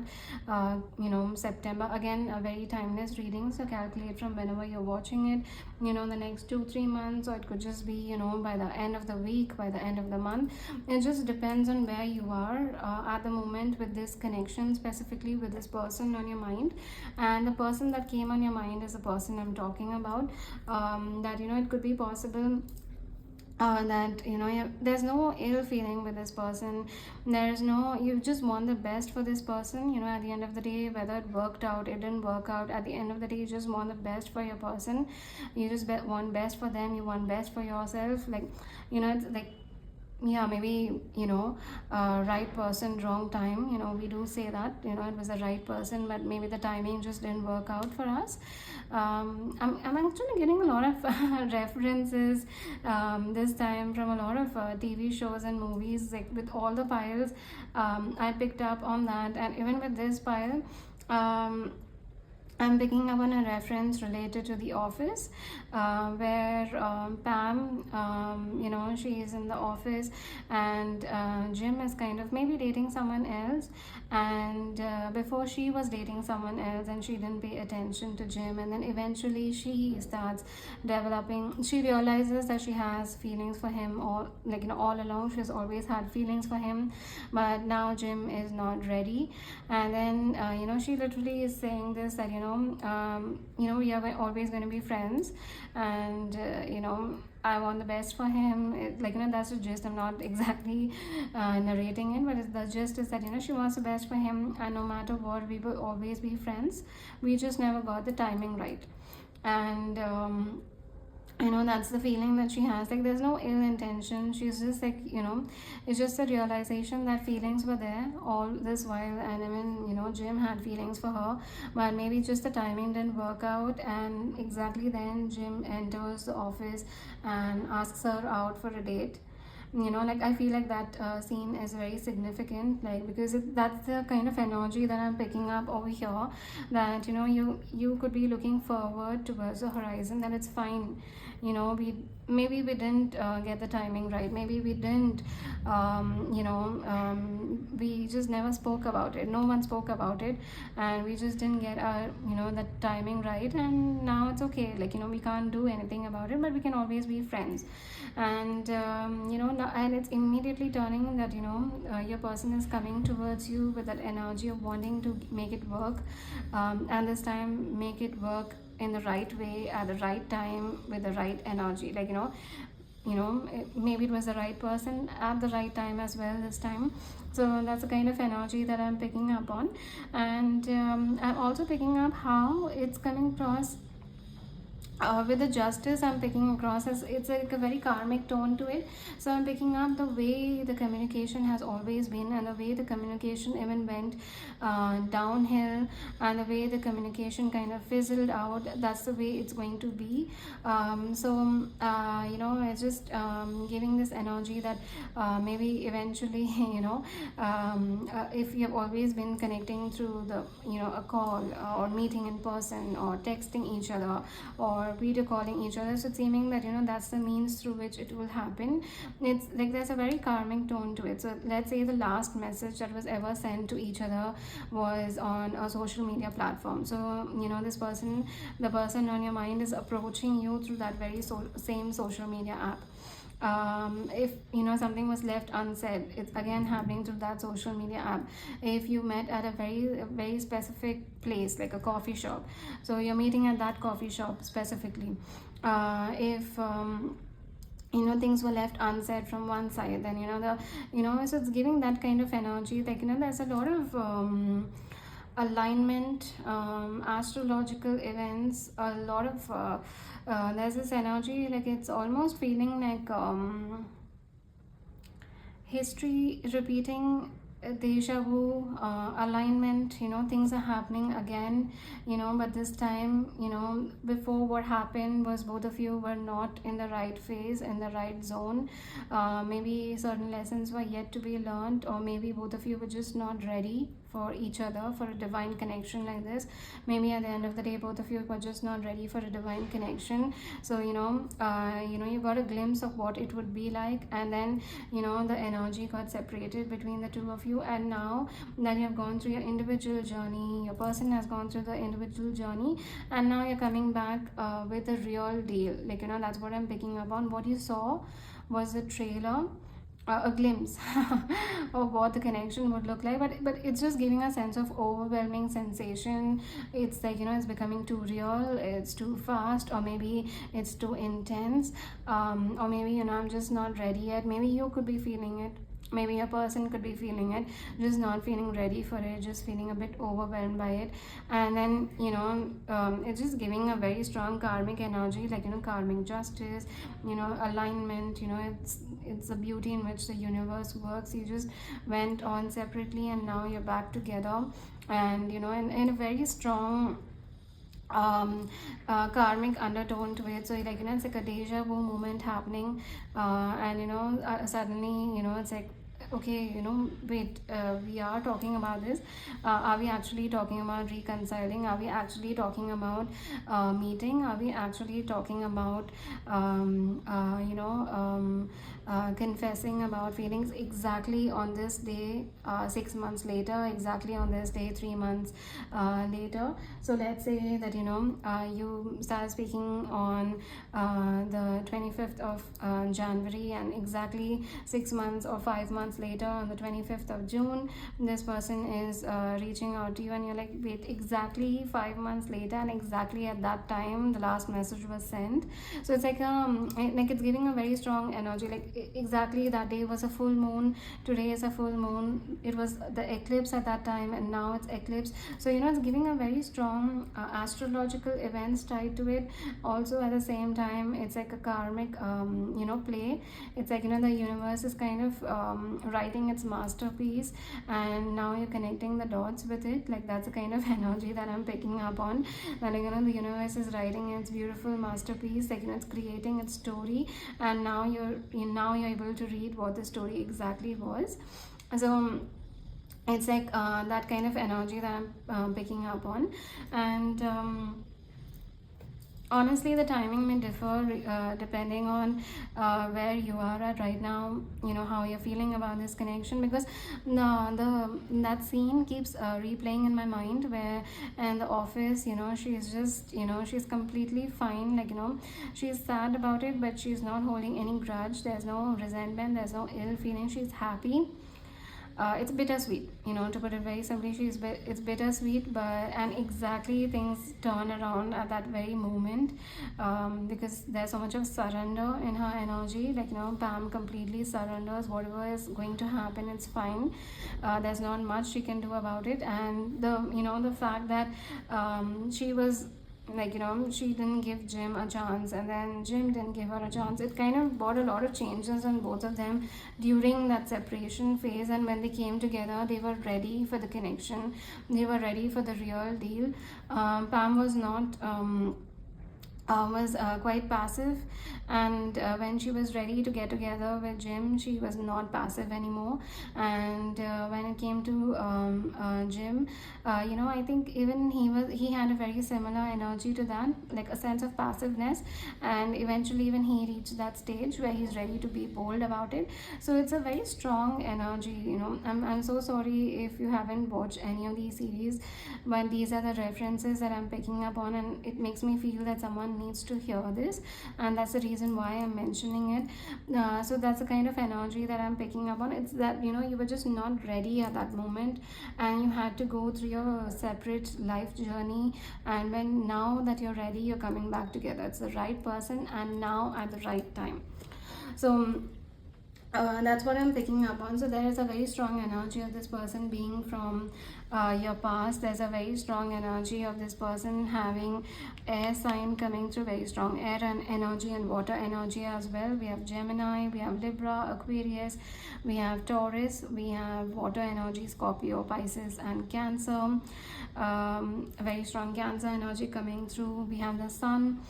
September. Again, a very timeless reading, so calculate from whenever you're watching it, the next 2-3 months, or it could just be, by the end of the week, by the end of the month. It just depends on where you are at the moment with this connection, specifically with this person on your mind. And the person that came on your mind is the person I'm talking about. That it could be possible that there's no ill feeling with this person. There's no, you just want the best for this person. At the end of the day, whether it worked out, it didn't work out, at the end of the day, you just want the best for your person. You just want best for them, you want best for yourself. Like, it's like, yeah, maybe right person, wrong time. We do say that it was the right person, but maybe the timing just didn't work out for us. I'm actually getting a lot of references this time from a lot of TV shows and movies, like with all the piles. I picked up on that, and even with this pile, I'm picking up on a reference related to The Office, where Pam, she is in the office, and Jim is kind of maybe dating someone else. And before, she was dating someone else, and she didn't pay attention to Jim. And then eventually, she starts developing. She realizes that she has feelings for him, all all along. She's always had feelings for him, but now Jim is not ready. And then she literally is saying this, that we are always going to be friends, and I want the best for him. That's the gist. I'm not exactly narrating it, but the gist is that she wants the best for him, and no matter what, we will always be friends. We just never got the timing right. And that's the feeling that she has. Like, there's no ill intention. She's just like, it's just a realization that feelings were there all this while. And I mean, Jim had feelings for her, but maybe just the timing didn't work out. And exactly then, Jim enters the office and asks her out for a date. I feel like that scene is very significant, like, because that's the kind of energy that I'm picking up over here. That you could be looking forward towards the horizon, that it's fine. We didn't get the timing right. Maybe we didn't we just never spoke about it. No one spoke about it, and we just didn't get our the timing right. And now it's okay. We can't do anything about it, but we can always be friends. And and it's immediately turning that your person is coming towards you with that energy of wanting to make it work, and this time make it work in the right way, at the right time, with the right energy. Maybe it was the right person at the right time as well this time. So that's the kind of energy that I'm picking up on. And I'm also picking up how it's coming across with the justice. I'm picking across as it's like a very karmic tone to it. So I'm picking up the way the communication has always been, and the way the communication even went downhill, and the way the communication kind of fizzled out. That's the way it's going to be. It's just giving this energy that maybe eventually if you've always been connecting through the a call, or meeting in person, or texting each other, or video calling each other, so it's seeming that that's the means through which it will happen. It's like there's a very karmic tone to it. So let's say the last message that was ever sent to each other was on a social media platform. So this person, the person on your mind, is approaching you through that very same social media app. If something was left unsaid, it's again happening through that social media app. If you met at a very specific place, like a coffee shop, so you're meeting at that coffee shop specifically. If things were left unsaid from one side, then so it's giving that kind of energy. There's a lot of alignment, astrological events, a lot of there's this energy, like it's almost feeling like history repeating deja vu, alignment, things are happening again, but this time, before, what happened was both of you were not in the right phase, in the right zone. Maybe certain lessons were yet to be learned, or maybe both of you were just not ready for each other, for a divine connection like this. Maybe at the end of the day, both of you were just not ready for a divine connection. So you got a glimpse of what it would be like, and then the energy got separated between the two of you. And now that you have gone through your individual journey, your person has gone through the individual journey, and now you're coming back with a real deal. That's what I'm picking up on. What you saw was a trailer, a glimpse of what the connection would look like, but it's just giving a sense of overwhelming sensation. It's like it's becoming too real, it's too fast, or maybe it's too intense, or maybe I'm just not ready yet. Maybe you could be feeling it, maybe a person could be feeling it, just not feeling ready for it, just feeling a bit overwhelmed by it. And then it's just giving a very strong karmic energy, like karmic justice, alignment. It's the beauty in which the universe works. You just went on separately, and now you're back together, and in a very strong karmic undertone to it. So it's like a deja vu moment happening, and suddenly it's like, okay, wait, we are talking about this. Are we actually talking about reconciling? Are we actually talking about meeting? Are we actually talking about confessing about feelings exactly on this day, 6 months later, exactly on this day, 3 months later? So let's say that you start speaking on the 25th of January, and exactly 6 months or 5 months later, on the 25th of June, this person is reaching out to you, and you're like, wait, exactly 5 months later, and exactly at that time the last message was sent. So it's like it's giving a very strong energy, like exactly that day was a full moon, today is a full moon, it was the eclipse at that time, and now it's eclipse. So it's giving a very strong astrological events tied to it. Also at the same time, it's like a karmic play. It's like the universe is kind of writing its masterpiece, and now you're connecting the dots with it. Like that's the kind of energy that I'm picking up on, that the universe is writing its beautiful masterpiece, like it's creating its story, and now you're able to read what the story exactly was. So it's like that kind of energy that I'm picking up on. And honestly, the timing may differ depending on where you are at right now, how you're feeling about this connection, because that scene keeps replaying in my mind, where in the office, she's just, she's completely fine, like she's sad about it, but she's not holding any grudge, there's no resentment, there's no ill feeling, she's happy. It's bittersweet, to put it very simply. It's bittersweet, and exactly things turn around at that very moment, because there's so much of surrender in her energy. Like Pam completely surrenders. Whatever is going to happen, it's fine. There's not much she can do about it. And the fact that she was, like she didn't give Jim a chance, and then Jim didn't give her a chance, it kind of brought a lot of changes in both of them during that separation phase. And when they came together, they were ready for the connection, they were ready for the real deal. Pam was not was quite passive, and when she was ready to get together with Jim, she was not passive anymore. And when it came to Jim, I think even he had a very similar energy to that, like a sense of passiveness, and eventually even he reached that stage where he's ready to be bold about it. So it's a very strong energy. I'm so sorry if you haven't watched any of these series, but these are the references that I'm picking up on, and it makes me feel that someone needs to hear this, and that's the reason why I'm mentioning it. So that's the kind of energy that I'm picking up on. It's that you were just not ready at that moment, and you had to go through your separate life journey, and now that you're ready, you're coming back together. It's the right person, and now at the right time. So That's what I'm picking up on. So there is a very strong energy of this person being from your past. There's a very strong energy of this person having air sign coming through, very strong air and energy and water energy as well. We have Gemini, we have Libra, Aquarius, we have Taurus, we have water energy, Scorpio, Pisces and Cancer. Very strong Cancer energy coming through. We have the Sun.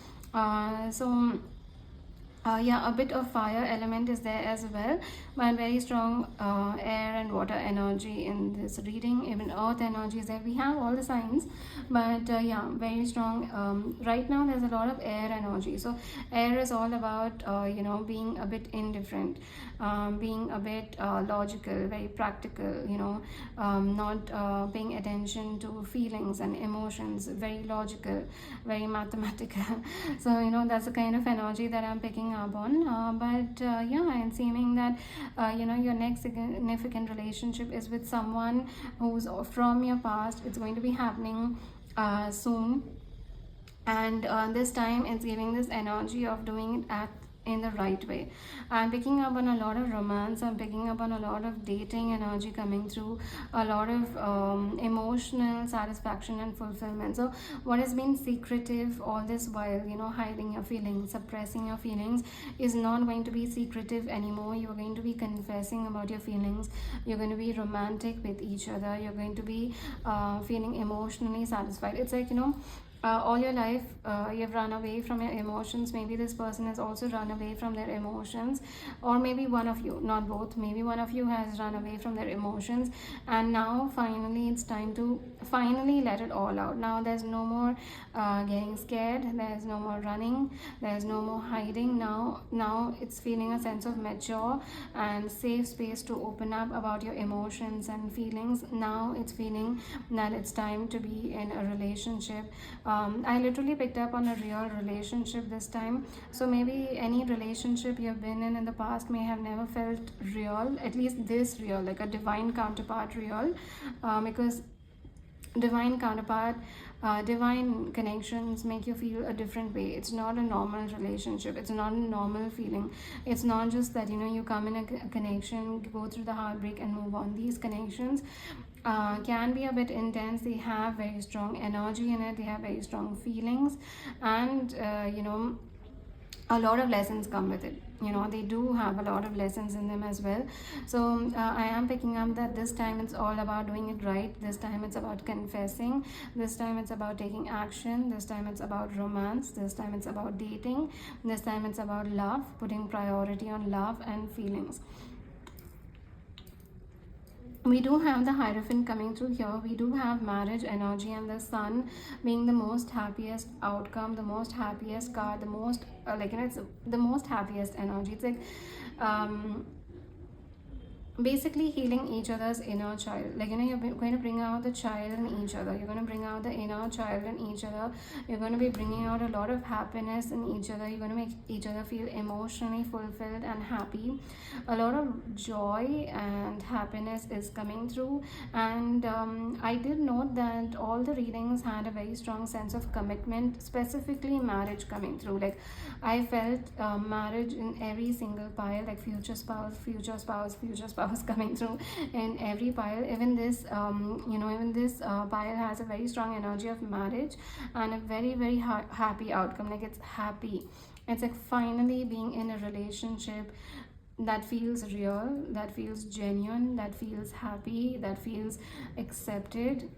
Yeah, a bit of fire element is there as well, but very strong air and water energy in this reading. Even earth energy is there. We have all the signs, but yeah, very strong. Right now there's a lot of air energy. So air is all about being a bit indifferent, being a bit logical, very practical, not paying attention to feelings and emotions, very logical, very mathematical. So that's the kind of energy that I'm picking up on. But yeah, I'm seeming that your next significant relationship is with someone who's from your past. It's going to be happening soon, and this time it's giving this energy of doing it at in the right way. I'm picking up on a lot of romance. I'm picking up on a lot of dating energy coming through, a lot of emotional satisfaction and fulfillment. So what has been secretive all this while, hiding your feelings, suppressing your feelings, is not going to be secretive anymore. You're going to be confessing about your feelings. You're going to be romantic with each other. You're going to be feeling emotionally satisfied. It's like, all your life you've run away from your emotions. Maybe this person has also run away from their emotions, or maybe one of you, not both, maybe one of you has run away from their emotions, and now finally it's time to finally let it all out. Now there's no more getting scared, there's no more running, there's no more hiding. Now it's feeling a sense of mature and safe space to open up about your emotions and feelings. Now it's feeling that it's time to be in a relationship. I literally picked up on a real relationship this time. So maybe any relationship you've been in the past may have never felt real, at least this real, like a divine counterpart real, because divine counterpart, divine connections make you feel a different way. It's not a normal relationship, it's not a normal feeling. It's not just that you come in a connection, go through the heartbreak and move on. These connections can be a bit intense. They have very strong energy in it, they have very strong feelings, and a lot of lessons come with it. They do have a lot of lessons in them as well. So I am picking up that this time it's all about doing it right. This time it's about confessing. This time it's about taking action. This time it's about romance. This time it's about dating. This time it's about love, putting priority on love and feelings. We do have the Hierophant coming through here. We do have marriage energy and the Sun being the most happiest outcome, the most happiest card, the most it's the most happiest energy. It's like basically healing each other's inner child. You're going to bring out the child in each other. You're going to bring out the inner child in each other. You're going to be bringing out a lot of happiness in each other. You're going to make each other feel emotionally fulfilled and happy. A lot of joy and happiness is coming through. And I did note that all the readings had a very strong sense of commitment, specifically marriage coming through. Like I felt marriage in every single pile, like future spouse, future spouse, future spouse coming through in every pile. Even this pile has a very strong energy of marriage and a very very happy outcome. Like it's happy, it's like finally being in a relationship that feels real, that feels genuine, that feels happy, that feels accepted,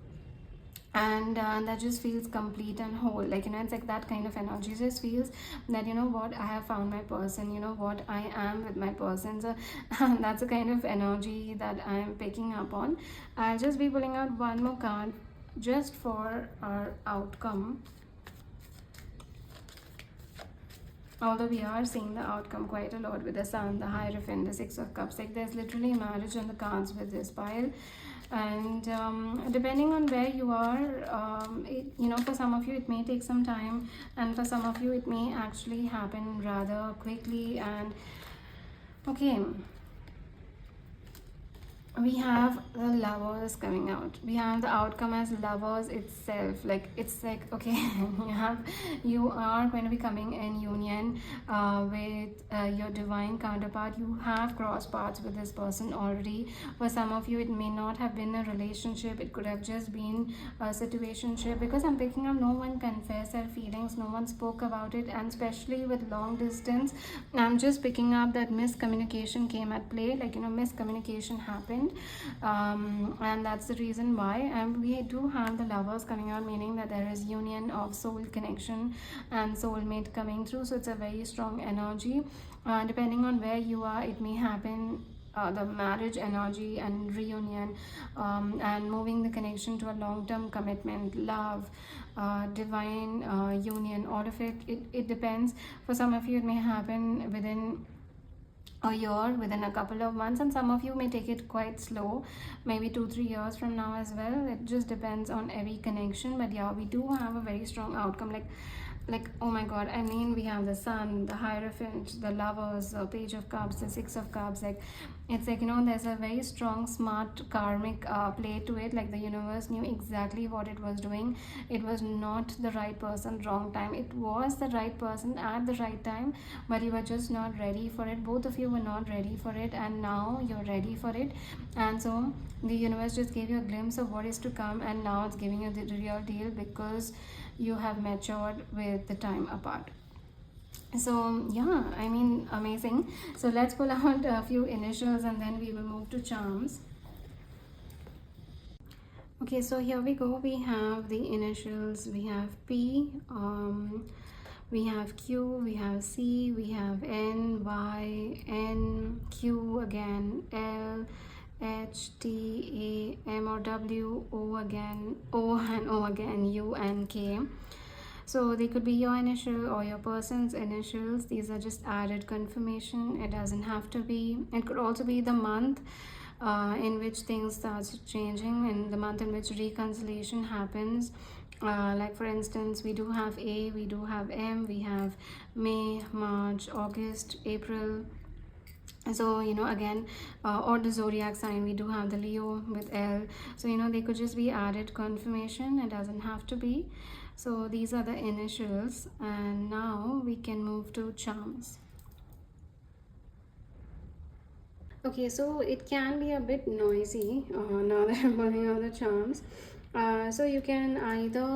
and that just feels complete and whole. It's like that kind of energy just feels that what, I have found my person, what, I am with my person. So that's the kind of energy that I'm picking up on. I'll just be pulling out one more card just for our outcome, although we are seeing the outcome quite a lot with the Sun, the Hierophant, the Six of Cups. Like there's literally marriage on the cards with this pile. And depending on where you are, for some of you it may take some time, and for some of you it may actually happen rather quickly. And okay, we have the lovers coming out. We have the outcome as lovers itself. Like it's like, okay, you are going to be coming in union with your divine counterpart. You have crossed paths with this person already. For some of you, it may not have been a relationship, it could have just been a situationship, because I'm picking up no one confessed their feelings, no one spoke about it. And especially with long distance, I'm just picking up that miscommunication came at play. Like, miscommunication happened, and that's the reason why. And we do have the lovers coming out, meaning that there is union of soul connection and soulmate coming through. So it's a very strong energy. Depending on where you are, it may happen, the marriage energy and reunion, and moving the connection to a long-term commitment, love, divine union. All of it depends. For some of you, it may happen within a year, within a couple of months, and some of you may take it quite slow, maybe 2-3 years from now as well. It just depends on every connection. But yeah, we do have a very strong outcome. Like, oh my god, I mean, we have the Sun, the Hierophant, the Lovers, the Page of Cups, the Six of Cups. Like, it's like, there's a very strong smart karmic play to it. Like, the universe knew exactly what it was doing. It was not the right person, wrong time. It was the right person at the right time, but you were just not ready for it. Both of you were not ready for it, and now you're ready for it. And so the universe just gave you a glimpse of what is to come, and now it's giving you the real deal, because you have matured with the time apart. So yeah, I mean, amazing. So let's pull out a few initials and then we will move to charms. Okay, so here we go. We have the initials. We have P, we have Q, we have C, we have N, Y, N, Q again, L, H, T, A, M or W, O again, O and O again, U and K. So they could be your initial or your person's initials. These are just added confirmation. It doesn't have to be. It could also be the month in which things starts changing, and the month in which reconciliation happens. Like for instance, we do have A, we do have M, we have May, March, August, April. So again, or the zodiac sign, we do have the Leo with L. So they could just be added confirmation. It doesn't have to be. So these are the initials, and now we can move to charms. Okay, so it can be a bit noisy now that I'm pulling out the charms. So you can either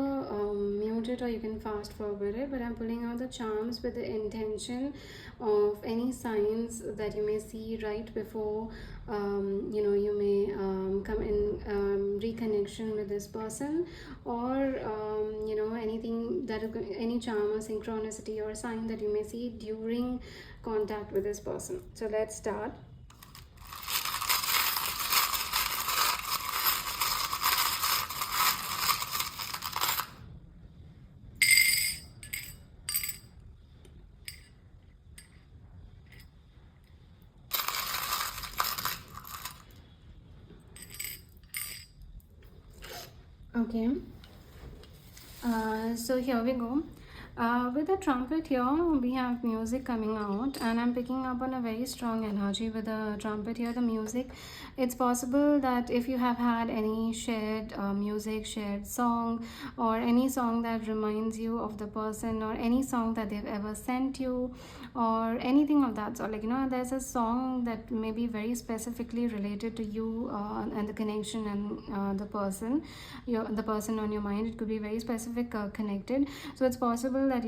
mute it or you can fast forward it, but I'm pulling out the charms with the intention of any signs that you may see right before you may come in reconnection with this person, or anything that is any charm or synchronicity or sign that you may see during contact with this person. So let's start. Okay, so here we go. With the trumpet here, we have music coming out, and I'm picking up on a very strong energy with the trumpet here, the music. It's possible that if you have had any shared music, shared song, or any song that reminds you of the person, or any song that they've ever sent you, or anything of that sort. Like, there's a song that may be very specifically related to you and the connection and the person, the person on your mind. It could be very specific, connected. So it's possible that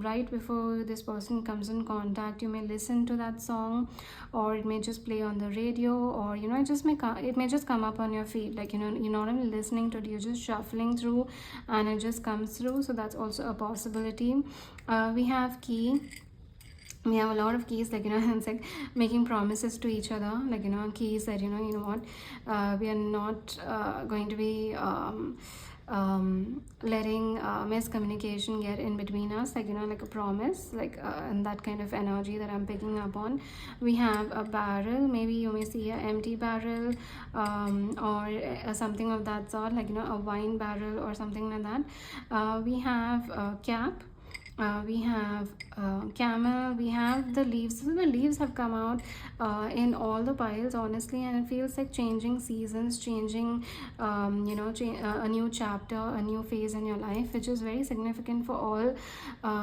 right before this person comes in contact, you may listen to that song, or it may just play on the radio, or it may just come up on your feed. Like, you're not even listening to it, you're just shuffling through and it just comes through. So that's also a possibility. We have key. We have a lot of keys, like it's like making promises to each other, like keys that what, we are not going to be letting miscommunication get in between us, like like a promise, like and that kind of energy that I'm picking up on. We have a barrel. Maybe you may see an empty barrel, or something of that sort, like a wine barrel or something like that. We have a cap. We have camel, we have the leaves. So the leaves have come out in all the piles, honestly, and it feels like changing seasons, changing a new chapter, a new phase in your life, which is very significant for all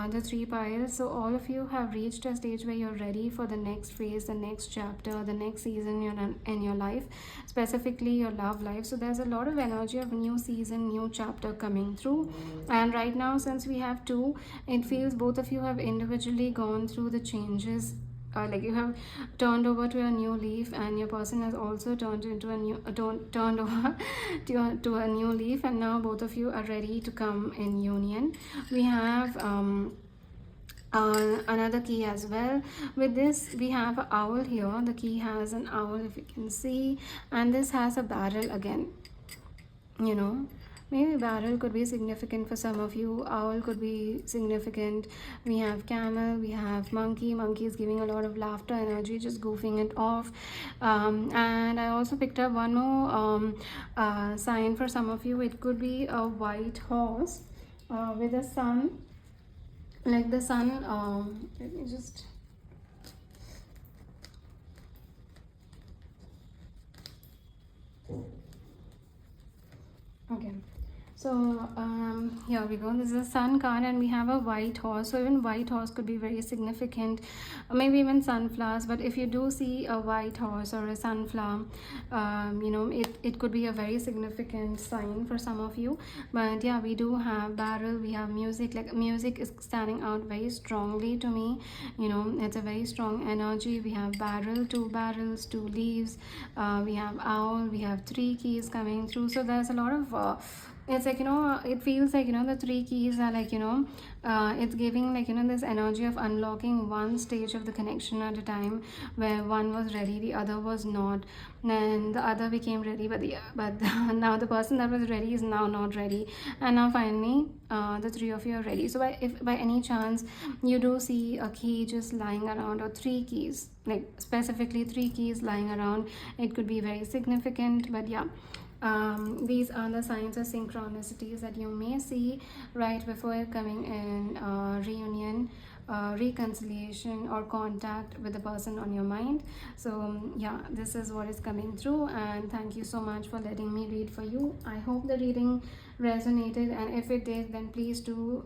the three piles. So all of you have reached a stage where you're ready for the next phase, the next chapter, the next season in your life, specifically your love life. So there's a lot of energy of new season, new chapter coming through. And right now, since we have two, it feels both of you have individually gone through the changes, like you have turned over to a new leaf, and your person has also turned into a new turned over to a new leaf, and now both of you are ready to come in union. We have another key as well. With this, we have an owl here. The key has an owl, if you can see, and this has a barrel again. Maybe barrel could be significant for some of you, owl could be significant. We have camel, we have monkey. Monkey is giving a lot of laughter energy, just goofing it off. And I also picked up one more sign for some of you. It could be a white horse with a sun, like the sun. Let me just okay. So here we go. This is a sun card, and we have a white horse. So even white horse could be very significant, maybe even sunflowers. But if you do see a white horse or a sunflower, it could be a very significant sign for some of you. But yeah, we do have barrel, we have music. Like music is standing out very strongly to me. It's a very strong energy. We have barrel, two barrels, two leaves. We have owl, we have three keys coming through. So there's a lot of it's like, it feels like, the three keys are like, it's giving like, this energy of unlocking one stage of the connection at a time, where one was ready, the other was not, then the other became ready, but now the person that was ready is now not ready, and now finally the three of you are ready. So if by any chance you do see a key just lying around, or three keys, like specifically three keys lying around, it could be very significant. But yeah, these are the signs of synchronicities that you may see right before you're coming in reunion, reconciliation, or contact with the person on your mind. So yeah, this is what is coming through, and thank you so much for letting me read for you. I hope the reading resonated, and if it did, then please do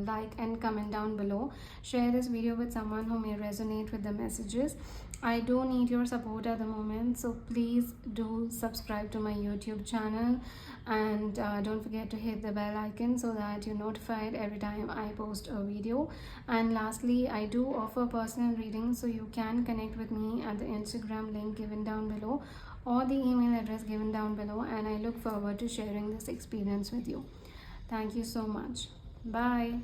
like and comment down below. Share this video with someone who may resonate with the messages. I do need your support at the moment, so please do subscribe to my YouTube channel, and don't forget to hit the bell icon so that you're notified every time I post a video. And lastly, I do offer personal readings, so you can connect with me at the Instagram link given down below, or the email address given down below, and I look forward to sharing this experience with you. Thank you so much. Bye.